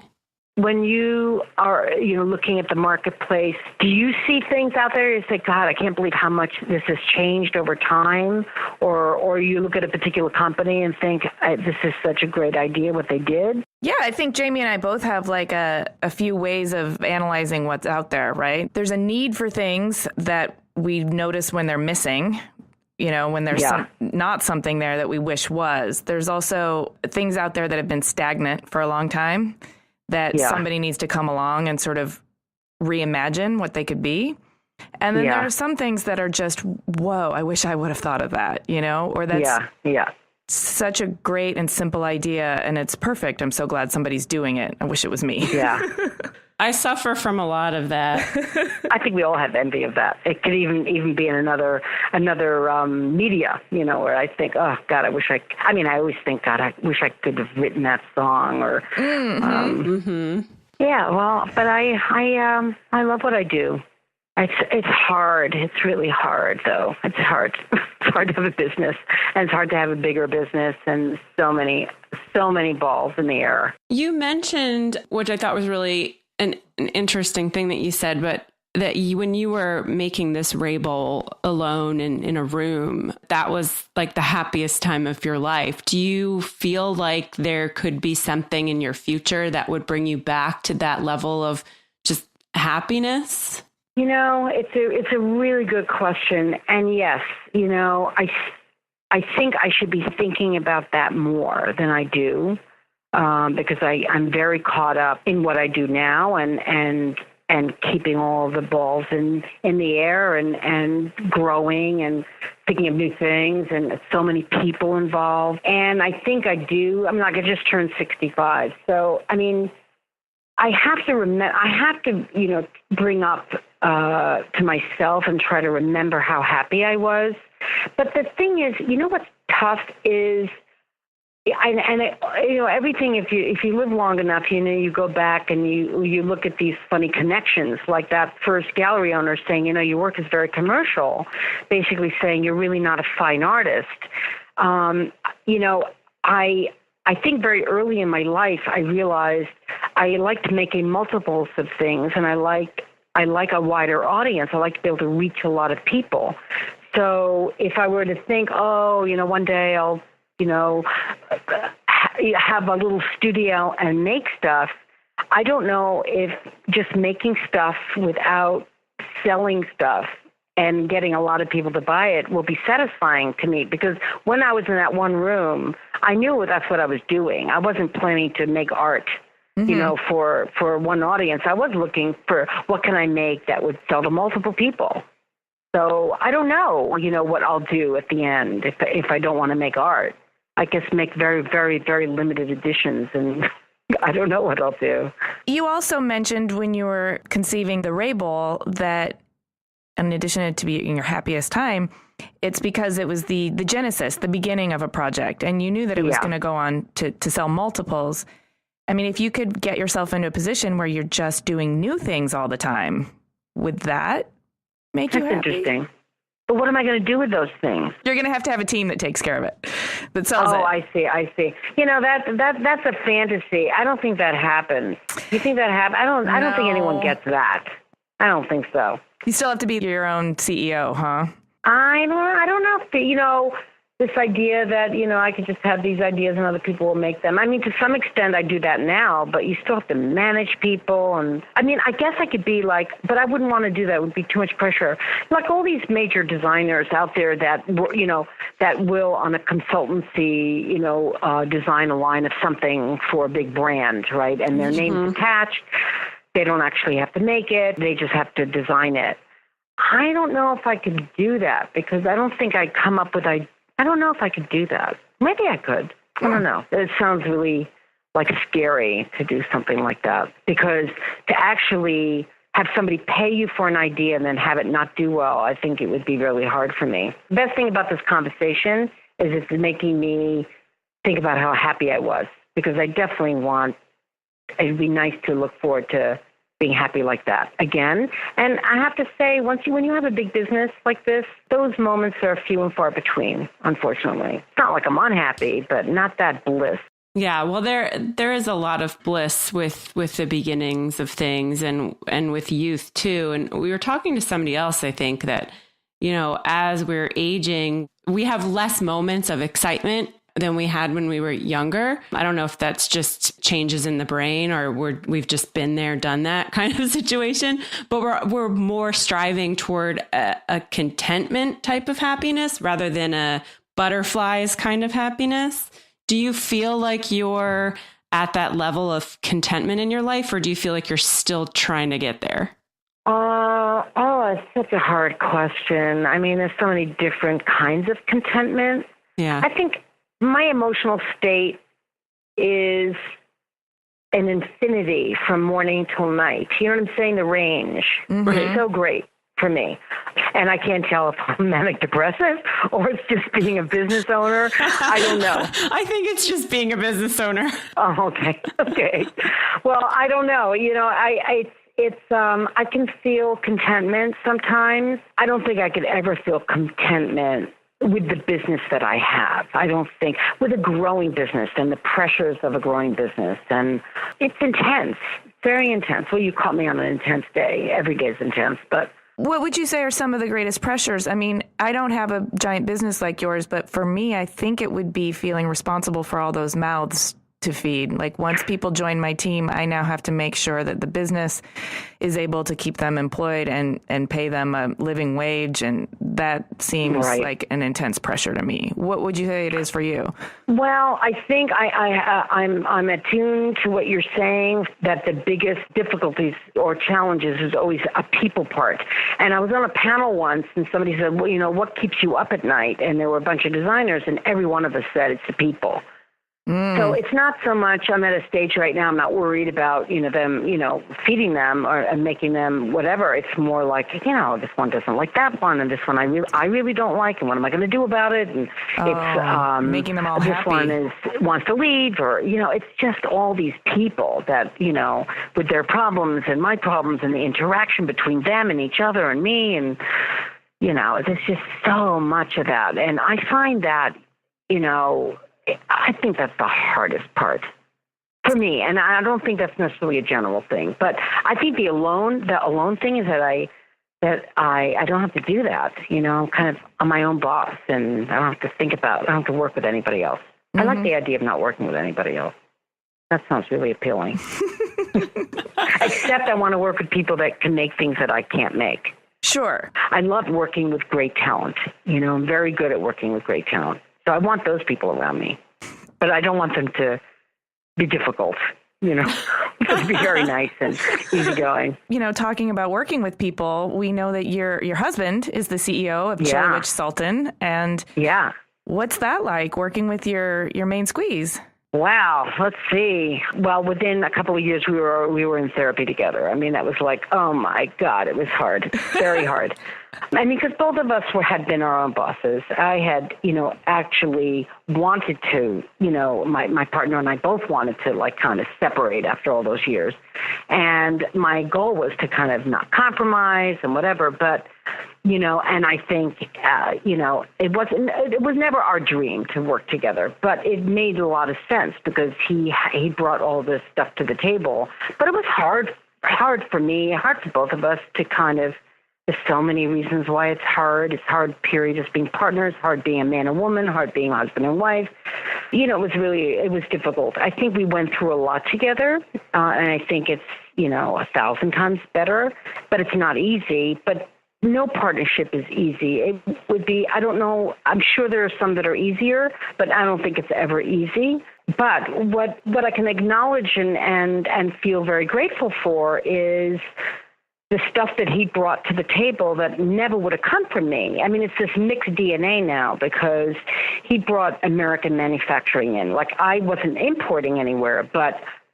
When you are, looking at the marketplace, do you see things out there? You say, God, I can't believe how much this has changed over time. Or you look at a particular company and think, this is such a great idea, what they did. Yeah, I think Jaime and I both have like a few ways of analyzing what's out there, right? There's a need for things that we notice when they're missing. When there's not something there that we wish was. There's also things out there that have been stagnant for a long time that somebody needs to come along and sort of reimagine what they could be. And then there are some things that are just, whoa, I wish I would have thought of that, or that's such a great and simple idea, and it's perfect. I'm so glad somebody's doing it. I wish it was me. Yeah. I suffer from a lot of that. I think we all have envy of that. It could even be in another media, where I think, oh God, I always think, God, I wish I could have written that song or, yeah, well, but I love what I do. It's hard. It's really hard though. It's hard. It's hard to have a business, and it's hard to have a bigger business, and so many balls in the air. You mentioned, which I thought was really an interesting thing that you said, but that when you were making this Rabel alone in a room, that was like the happiest time of your life. Do you feel like there could be something in your future that would bring you back to that level of just happiness? It's a really good question. And yes, I think I should be thinking about that more than I do. Because I'm very caught up in what I do now and keeping all the balls in the air and growing and thinking of new things, and so many people involved. And I think I do. I'm not going to just turn 65. So, I have to bring up to myself and try to remember how happy I was. But the thing is, what's tough is, everything, if you live long enough, you go back and you look at these funny connections, like that first gallery owner saying, your work is very commercial, basically saying you're really not a fine artist. I think very early in my life, I realized I liked making multiples of things, and I like a wider audience. I like to be able to reach a lot of people. So if I were to think, one day I'll, have a little studio and make stuff, I don't know if just making stuff without selling stuff and getting a lot of people to buy it will be satisfying to me, because when I was in that one room, I knew that's what I was doing. I wasn't planning to make art, for one audience. I was looking for what can I make that would sell to multiple people. So I don't know, what I'll do at the end if I don't want to make art. I guess make very, very, very limited editions, and I don't know what I'll do. You also mentioned when you were conceiving the Ray Bowl that in addition to being your happiest time, it's because it was the genesis, the beginning of a project, and you knew that it was going to go on to sell multiples. I mean, if you could get yourself into a position where you're just doing new things all the time, would that make you happy? That's interesting. But what am I going to do with those things? You're going to have a team that takes care of it, that sells it. Oh, I see. That's a fantasy. I don't think that happens. You think that happens? I don't think anyone gets that. I don't think so. You still have to be your own CEO, huh? I don't know if, this idea that, I could just have these ideas and other people will make them. I mean, to some extent I do that now, but you still have to manage people. And I mean, I guess I could be but I wouldn't want to do that. It would be too much pressure. Like all these major designers out there that, that will on a consultancy, design a line of something for a big brand, right? And their name's attached. They don't actually have to make it. They just have to design it. I don't know if I could do that, because I don't think I'd come up with I don't know if I could do that. Maybe I could. I don't know. It sounds really scary to do something like that, because to actually have somebody pay you for an idea and then have it not do well, I think it would be really hard for me. The best thing about this conversation is it's making me think about how happy I was, because I definitely it'd be nice to look forward to being happy like that again. And I have to say, when you have a big business like this, those moments are few and far between, unfortunately. It's not like I'm unhappy, but not that bliss. Yeah, well, there is a lot of bliss with the beginnings of things and with youth too. And we were talking to somebody else, I think, that, as we're aging, we have less moments of excitement than we had when we were younger. I don't know if that's just changes in the brain or we've just been there, done that kind of situation, but we're more striving toward a contentment type of happiness rather than a butterflies kind of happiness. Do you feel like you're at that level of contentment in your life, or do you feel like you're still trying to get there? It's such a hard question. I mean, there's so many different kinds of contentment. Yeah. I think my emotional state is an infinity from morning till night. You know what I'm saying? The range is so great for me. And I can't tell if I'm manic depressive or it's just being a business owner. I don't know. I think it's just being a business owner. Oh, okay. Well, I don't know. I can feel contentment sometimes. I don't think I could ever feel contentment with the business that I have. I don't think, with a growing business and the pressures of a growing business. And it's intense, very intense. Well, you caught me on an intense day. Every day is intense, but. What would you say are some of the greatest pressures? I mean, I don't have a giant business like yours, but for me, I think it would be feeling responsible for all those mouths to feed. Like once people join my team, I now have to make sure that the business is able to keep them employed and pay them a living wage. And that seems like an intense pressure to me. What would you say it is for you? Well, I think I'm attuned to what you're saying, that the biggest difficulties or challenges is always a people part. And I was on a panel once and somebody said, well, what keeps you up at night? And there were a bunch of designers and every one of us said it's the people. So it's not so much, I'm at a stage right now, I'm not worried about, them, feeding them or making them whatever. It's more like, this one doesn't like that one, and this one I really don't like, and what am I going to do about it? And it's making them all this happy. One wants to leave, or, it's just all these people that, with their problems and my problems and the interaction between them and each other and me, and, there's just so much of that. And I find that, I think that's the hardest part for me. And I don't think that's necessarily a general thing. But I think the alone thing is that that I don't have to do that. I'm kind of I'm my own boss, and I don't have to I don't have to work with anybody else. I like the idea of not working with anybody else. That sounds really appealing. Except I want to work with people that can make things that I can't make. Sure. I love working with great talent. I'm very good at working with great talent. So I want those people around me. But I don't want them to be difficult, to be very nice and easygoing. Talking about working with people, we know that your husband is the CEO of Chilewich Sultan. And what's that like, working with your main squeeze? Wow. Let's see. Well, within a couple of years, we were in therapy together. I mean, that was like, oh my God, it was hard, very hard. I mean, because both of us had been our own bosses. I had, actually wanted to, my partner and I both wanted to kind of separate after all those years. And my goal was to kind of not compromise and whatever, but and I think, it was never our dream to work together, but it made a lot of sense because he brought all this stuff to the table. But it was hard for me, hard for both of us to kind of, there's so many reasons why it's hard. It's hard, period, just being partners, hard being a man and woman, hard being husband and wife. It was difficult. I think we went through a lot together, and I think it's, 1,000 times better, but it's not easy. But no partnership is easy. It would be, I don't know, I'm sure there are some that are easier, but I don't think it's ever easy. But what I can acknowledge and feel very grateful for is the stuff that he brought to the table that never would have come from me. I mean, it's this mixed DNA now because he brought American manufacturing in. Like, I wasn't importing anywhere,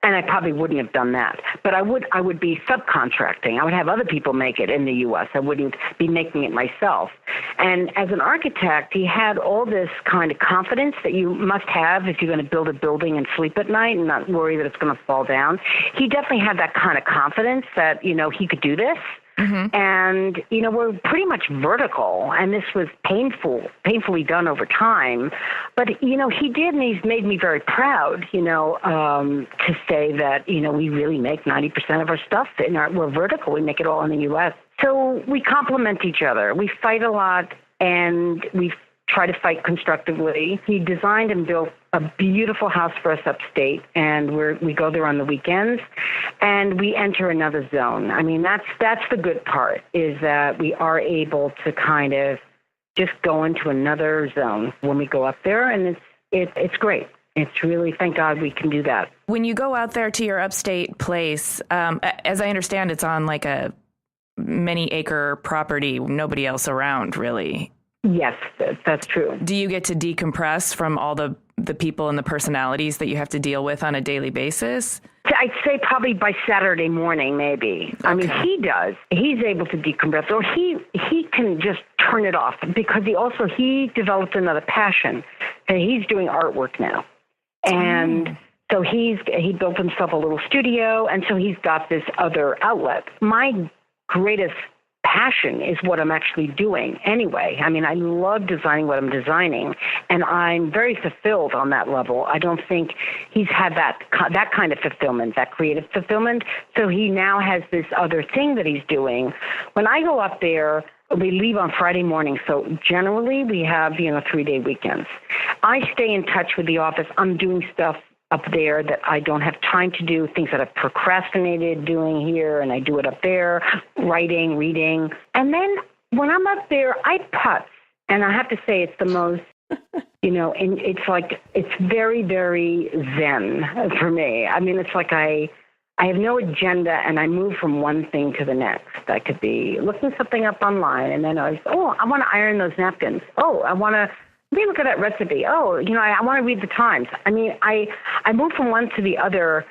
and I probably wouldn't have done that. But I would be subcontracting. I would have other people make it in the U.S. I wouldn't be making it myself. And as an architect, he had all this kind of confidence that you must have if you're going to build a building and sleep at night and not worry that it's going to fall down. He definitely had that kind of confidence that, he could do this. Mm-hmm. And, we're pretty much vertical, and this was painfully done over time. But, he did, and he's made me very proud, to say that, we really make 90% of our stuff. We're vertical. We make it all in the U.S. So we complement each other. We fight a lot, and we try to fight constructively. He designed and built a beautiful house for us upstate, and we go there on the weekends, and we enter another zone. I mean, that's the good part, is that we are able to kind of just go into another zone when we go up there, and it's great. It's really, thank God we can do that. When you go out there to your upstate place, as I understand, it's on like a many acre property, nobody else around, really. Yes, that's true. Do you get to decompress from all the people and the personalities that you have to deal with on a daily basis? I'd say probably by Saturday morning, maybe. Okay. I mean, he does. He's able to decompress, or he can just turn it off because he developed another passion. And he's doing artwork now. And so he built himself a little studio, and so he's got this other outlet. My greatest passion is what I'm actually doing anyway. I mean, I love designing what I'm designing, and I'm very fulfilled on that level. I don't think he's had that kind of fulfillment, that creative fulfillment. So he now has this other thing that he's doing. When I go up there, we leave on Friday morning, so generally we have, 3-day weekends. I stay in touch with the office. I'm doing stuff up there that I don't have time to do, things that I've procrastinated doing here, and I do it up there, writing, reading. And then when I'm up there, I putz. And I have to say it's the most, and it's very, very zen for me. I mean, it's like I have no agenda, and I move from one thing to the next. I could be looking something up online, and then I want to iron those napkins. Let me look at that recipe. I want to read the Times. I mean, I move from one to the other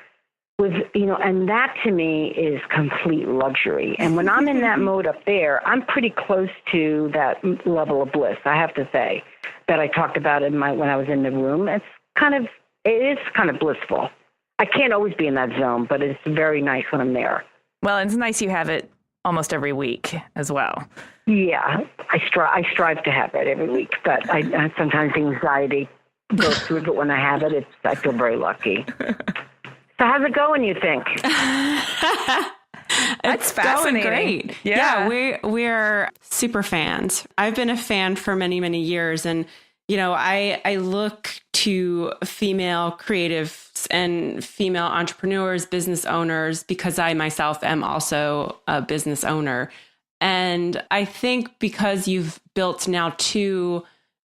with, and that to me is complete luxury. And when I'm in that mode up there, I'm pretty close to that level of bliss, I have to say, that I talked about when I was in the room. It is kind of blissful. I can't always be in that zone, but it's very nice when I'm there. Well, it's nice you have it almost every week as well. Yeah, I strive to have it every week, but I sometimes anxiety goes through it. But when I have it, I feel very lucky. So how's it going, you think? That's fascinating. Going great. Yeah, we're super fans. I've been a fan for many, many years. And, I look to female creatives and female entrepreneurs, business owners, because I myself am also a business owner. And I think because you've built now 2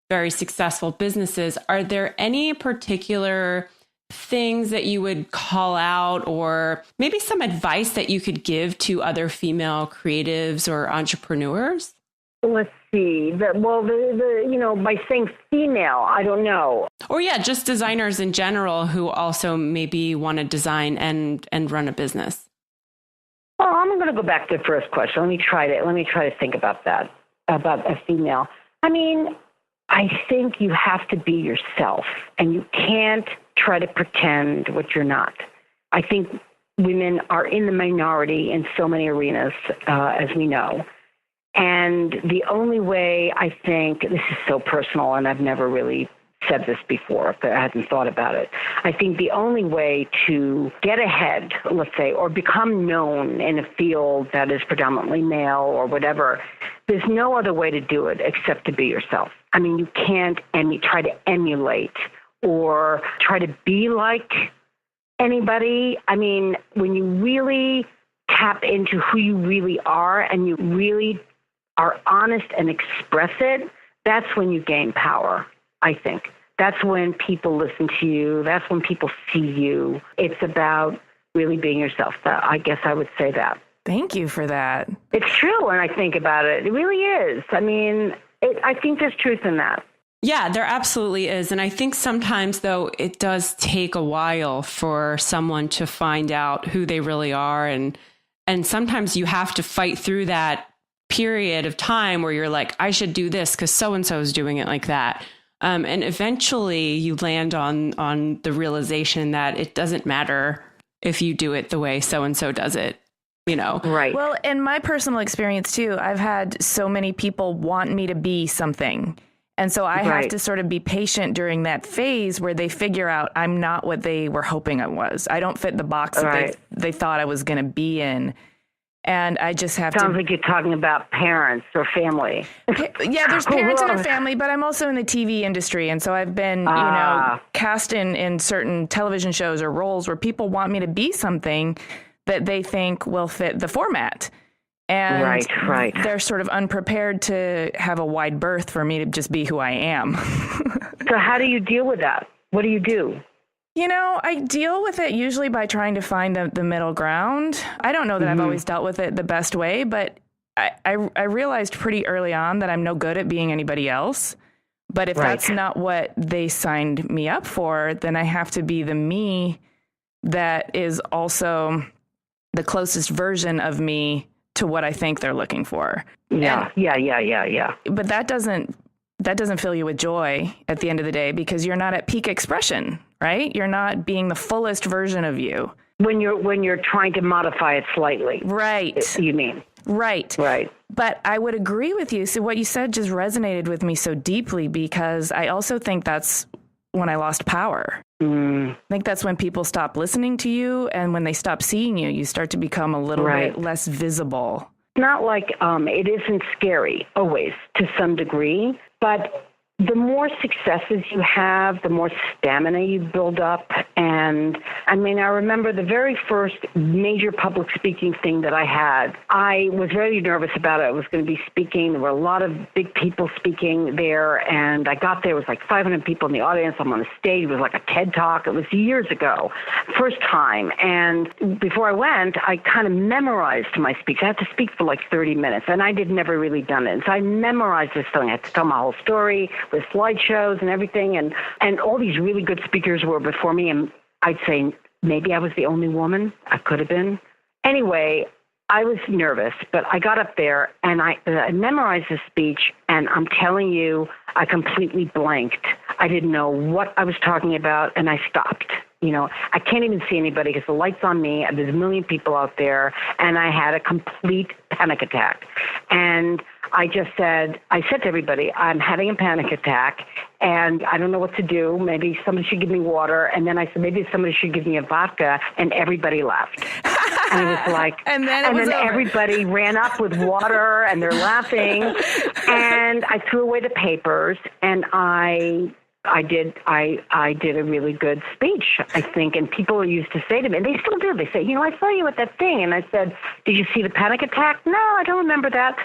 very successful businesses, are there any particular things that you would call out, or maybe some advice that you could give to other female creatives or entrepreneurs? Let's see. By saying female, I don't know. Or just designers in general who also maybe want to design and run a business. Well, I'm going to go back to the first question. Let me try to think about that, about a female. I mean, I think you have to be yourself, and you can't try to pretend what you're not. I think women are in the minority in so many arenas, as we know. And the only way, I think, this is so personal, and I've never really said this before, if I hadn't thought about it. I think the only way to get ahead, let's say, or become known in a field that is predominantly male or whatever, there's no other way to do it except to be yourself. I mean, you can't try to emulate or try to be like anybody. I mean, when you really tap into who you really are and you really are honest and express it, that's when you gain power, I think. That's when people listen to you. That's when people see you. It's about really being yourself. I guess I would say that. Thank you for that. It's true when I think about it. It really is. I mean, I think there's truth in that. Yeah, there absolutely is. And I think sometimes, though, it does take a while for someone to find out who they really are. And sometimes you have to fight through that period of time where you're like, I should do this because so-and-so is doing it like that. And eventually you land on the realization that it doesn't matter if you do it the way so-and-so does it, Right. Well, in my personal experience, too, I've had so many people want me to be something. And so I have to sort of be patient during that phase where they figure out I'm not what they were hoping I was. I don't fit the box that they thought I was going to be in. And I just have Sounds like you're talking about parents or family. Yeah, there's parents in our family, but I'm also in the TV industry. And so I've been, cast in certain television shows or roles where people want me to be something that they think will fit the format. And they're sort of unprepared to have a wide berth for me to just be who I am. So how do you deal with that? What do you do? I deal with it usually by trying to find the middle ground. I don't know that I've always dealt with it the best way, but I realized pretty early on that I'm no good at being anybody else. But if that's not what they signed me up for, then I have to be the me that is also the closest version of me to what I think they're looking for. Yeah. But that doesn't fill you with joy at the end of the day because you're not at peak expression, right? You're not being the fullest version of you. When you're trying to modify it slightly. Right. You mean. Right. But I would agree with you. So what you said just resonated with me so deeply because I also think that's when I lost power. I think that's when people stop listening to you, and when they stop seeing you, you start to become a little bit less visible. Not like it isn't scary always to some degree, but the more successes you have, the more stamina you build up. And I remember the very first major public speaking thing that I had. I was very nervous about it. I was going to be speaking. There were a lot of big people speaking there. And I got there. It was like 500 people in the audience. I'm on the stage. It was like a TED Talk. It was years ago, first time. And before I went, I kind of memorized my speech. I had to speak for like 30 minutes. And I had never really done it. And so I memorized this thing. I had to tell my whole story with slideshows and everything, and all these really good speakers were before me, and I'd say maybe I was the only woman. I could have been. Anyway, I was nervous, but I got up there, and I memorized the speech, and I'm telling you, I completely blanked. I didn't know what I was talking about, and I stopped. I can't even see anybody because the light's on me, and there's a million people out there, and I had a complete panic attack. And I said to everybody, I'm having a panic attack, and I don't know what to do. Maybe somebody should give me water. And then I said, maybe somebody should give me a vodka, and everybody laughed. And it was like, and then everybody ran up with water and they're laughing. And I threw away the papers and I did a really good speech, I think. And people used to say to me, and they still do, they say, I saw you at that thing. And I said, did you see the panic attack? No, I don't remember that.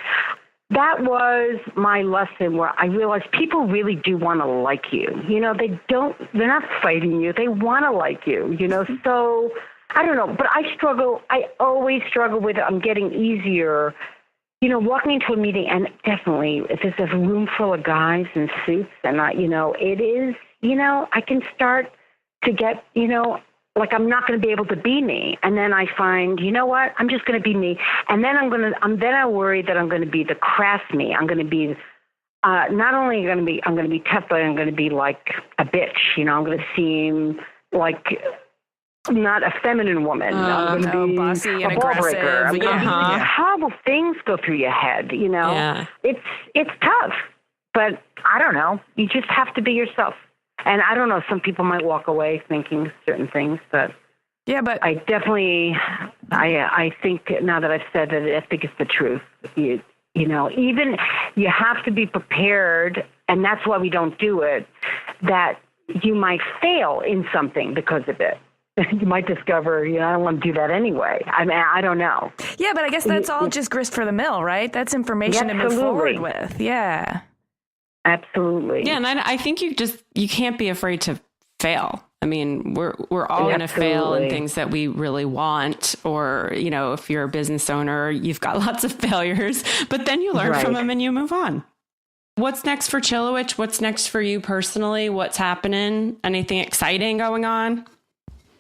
That was my lesson where I realized people really do want to like you. They're not fighting you. They want to like you, so I don't know, but I always struggle with it. I'm getting easier, walking into a meeting, and definitely if there's a room full of guys in suits and it is, I can start to get, like I'm not going to be able to be me. And then I find, you know what, I'm just going to be me. And then I worry that I'm going to be the crass me. I'm going to be, not only I'm going to be tough, but I'm going to be like a bitch. I'm going to seem like not a feminine woman. I'm going to be bossy and a ball breaker. aggressive. Horrible things go through your head, Yeah. It's tough, but I don't know. You just have to be yourself. And I don't know, some people might walk away thinking certain things, but I definitely, I think now that I've said that, I think it's the truth. Even you have to be prepared, and that's why we don't do it, that you might fail in something because of it. You might discover, I don't want to do that anyway. I mean, I don't know. Yeah, but I guess that's all just grist for the mill, right? That's information to move forward with. Yeah. Absolutely. Yeah, and I think you can't be afraid to fail. I mean, we're all going to fail in things that we really want, or, if you're a business owner, you've got lots of failures, but then you learn from them and you move on. What's next for Chilewich? What's next for you personally? What's happening? Anything exciting going on?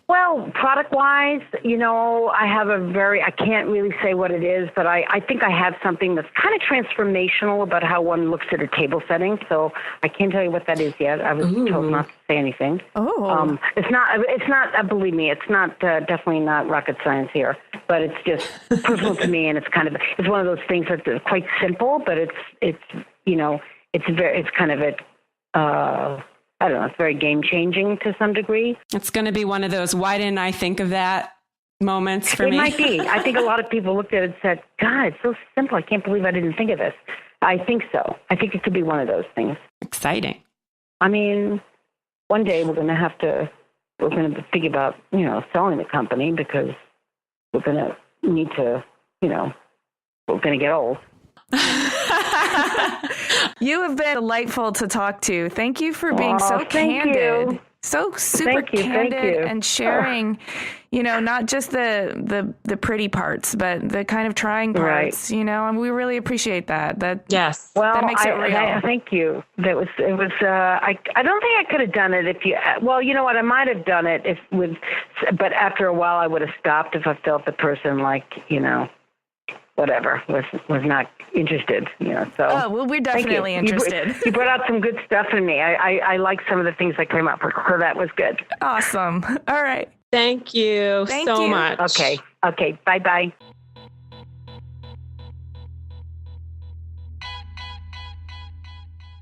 Well, product-wise, I can't really say what it is, but I think I have something that's kind of transformational about how one looks at a table setting. So I can't tell you what that is yet. I was told not to say anything. Oh. It's not, believe me, it's not, definitely not rocket science here, but it's just personal to me. And it's one of those things that's quite simple, but it's kind of I don't know, it's very game-changing to some degree. It's going to be one of those, why didn't I think of that moments for me? It might be. I think a lot of people looked at it and said, God, it's so simple. I can't believe I didn't think of this. I think so. I think it could be one of those things. Exciting. I mean, one day we're going to think about, selling the company because we're going to need to, we're going to get old. You have been delightful to talk to. Thank you for being so candid. So super candid and sharing, not just the pretty parts, but the kind of trying parts, and we really appreciate that. Yes. Well, that makes it real. Thank you. I don't think I could have done it if you, well, you know what, I might have done it but after a while I would have stopped if I felt the person whatever, was not interested, so. Oh, well, we're definitely interested. You brought out some good stuff in me. I like some of the things that came up, so that was good. Awesome. All right. Thank you so much. Okay. Bye-bye.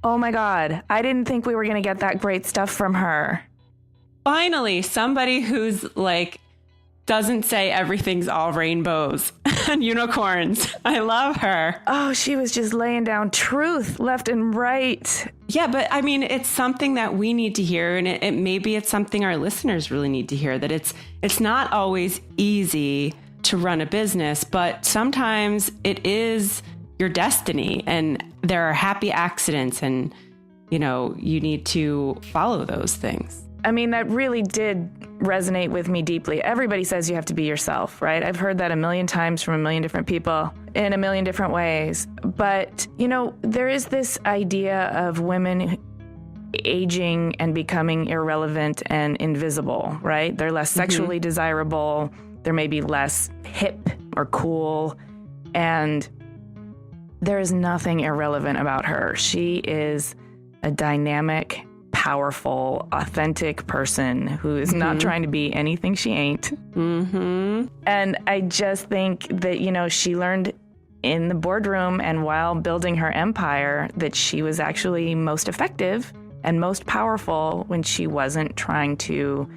Oh my God. I didn't think we were going to get that great stuff from her. Finally, somebody who's doesn't say everything's all rainbows and unicorns. I love her. Oh, she was just laying down truth left and right. Yeah, but I mean, it's something that we need to hear, and maybe it's something our listeners really need to hear, that it's not always easy to run a business, but sometimes it is your destiny, and there are happy accidents, and you need to follow those things. I mean, that really did resonate with me deeply. Everybody says you have to be yourself, right? I've heard that a million times from a million different people in a million different ways. But, there is this idea of women aging and becoming irrelevant and invisible, right? They're less sexually desirable. They're maybe less hip or cool. And there is nothing irrelevant about her. She is a dynamic, powerful, authentic person who is not trying to be anything she ain't. And I just think that, she learned in the boardroom and while building her empire that she was actually most effective and most powerful when she wasn't trying to,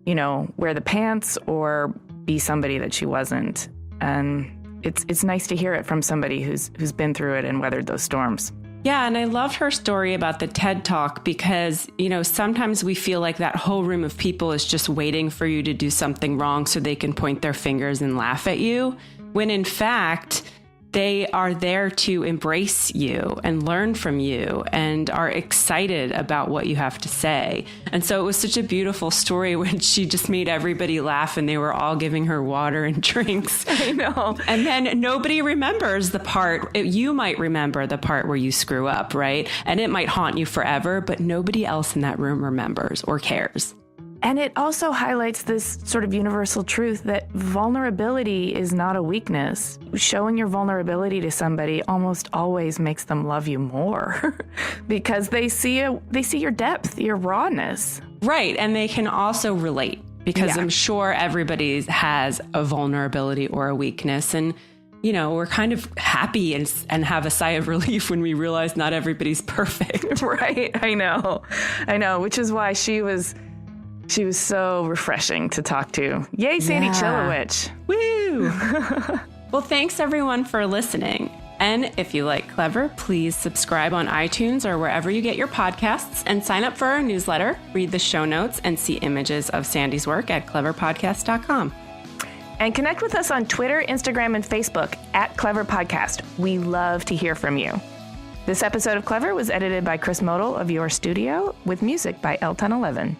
wear the pants or be somebody that she wasn't. And it's nice to hear it from somebody who's been through it and weathered those storms. Yeah, and I loved her story about the TED Talk because, sometimes we feel like that whole room of people is just waiting for you to do something wrong so they can point their fingers and laugh at you, when in fact, they are there to embrace you and learn from you and are excited about what you have to say. And so it was such a beautiful story when she just made everybody laugh and they were all giving her water and drinks. I know. And then nobody remembers the part. You might remember the part where you screw up, right? And it might haunt you forever, but nobody else in that room remembers or cares. And it also highlights this sort of universal truth that vulnerability is not a weakness. Showing your vulnerability to somebody almost always makes them love you more because they see your depth, your rawness. Right. And they can also relate because I'm sure everybody has a vulnerability or a weakness. And, we're kind of happy and have a sigh of relief when we realize not everybody's perfect. Right. I know, which is why she was so refreshing to talk to. Yay, Sandy Chilewich. Woo! Well, thanks everyone for listening. And if you like Clever, please subscribe on iTunes or wherever you get your podcasts and sign up for our newsletter, read the show notes, and see images of Sandy's work at cleverpodcast.com. And connect with us on Twitter, Instagram, and Facebook at Clever Podcast. We love to hear from you. This episode of Clever was edited by Chris Modl of Yore Studio with music by L1011.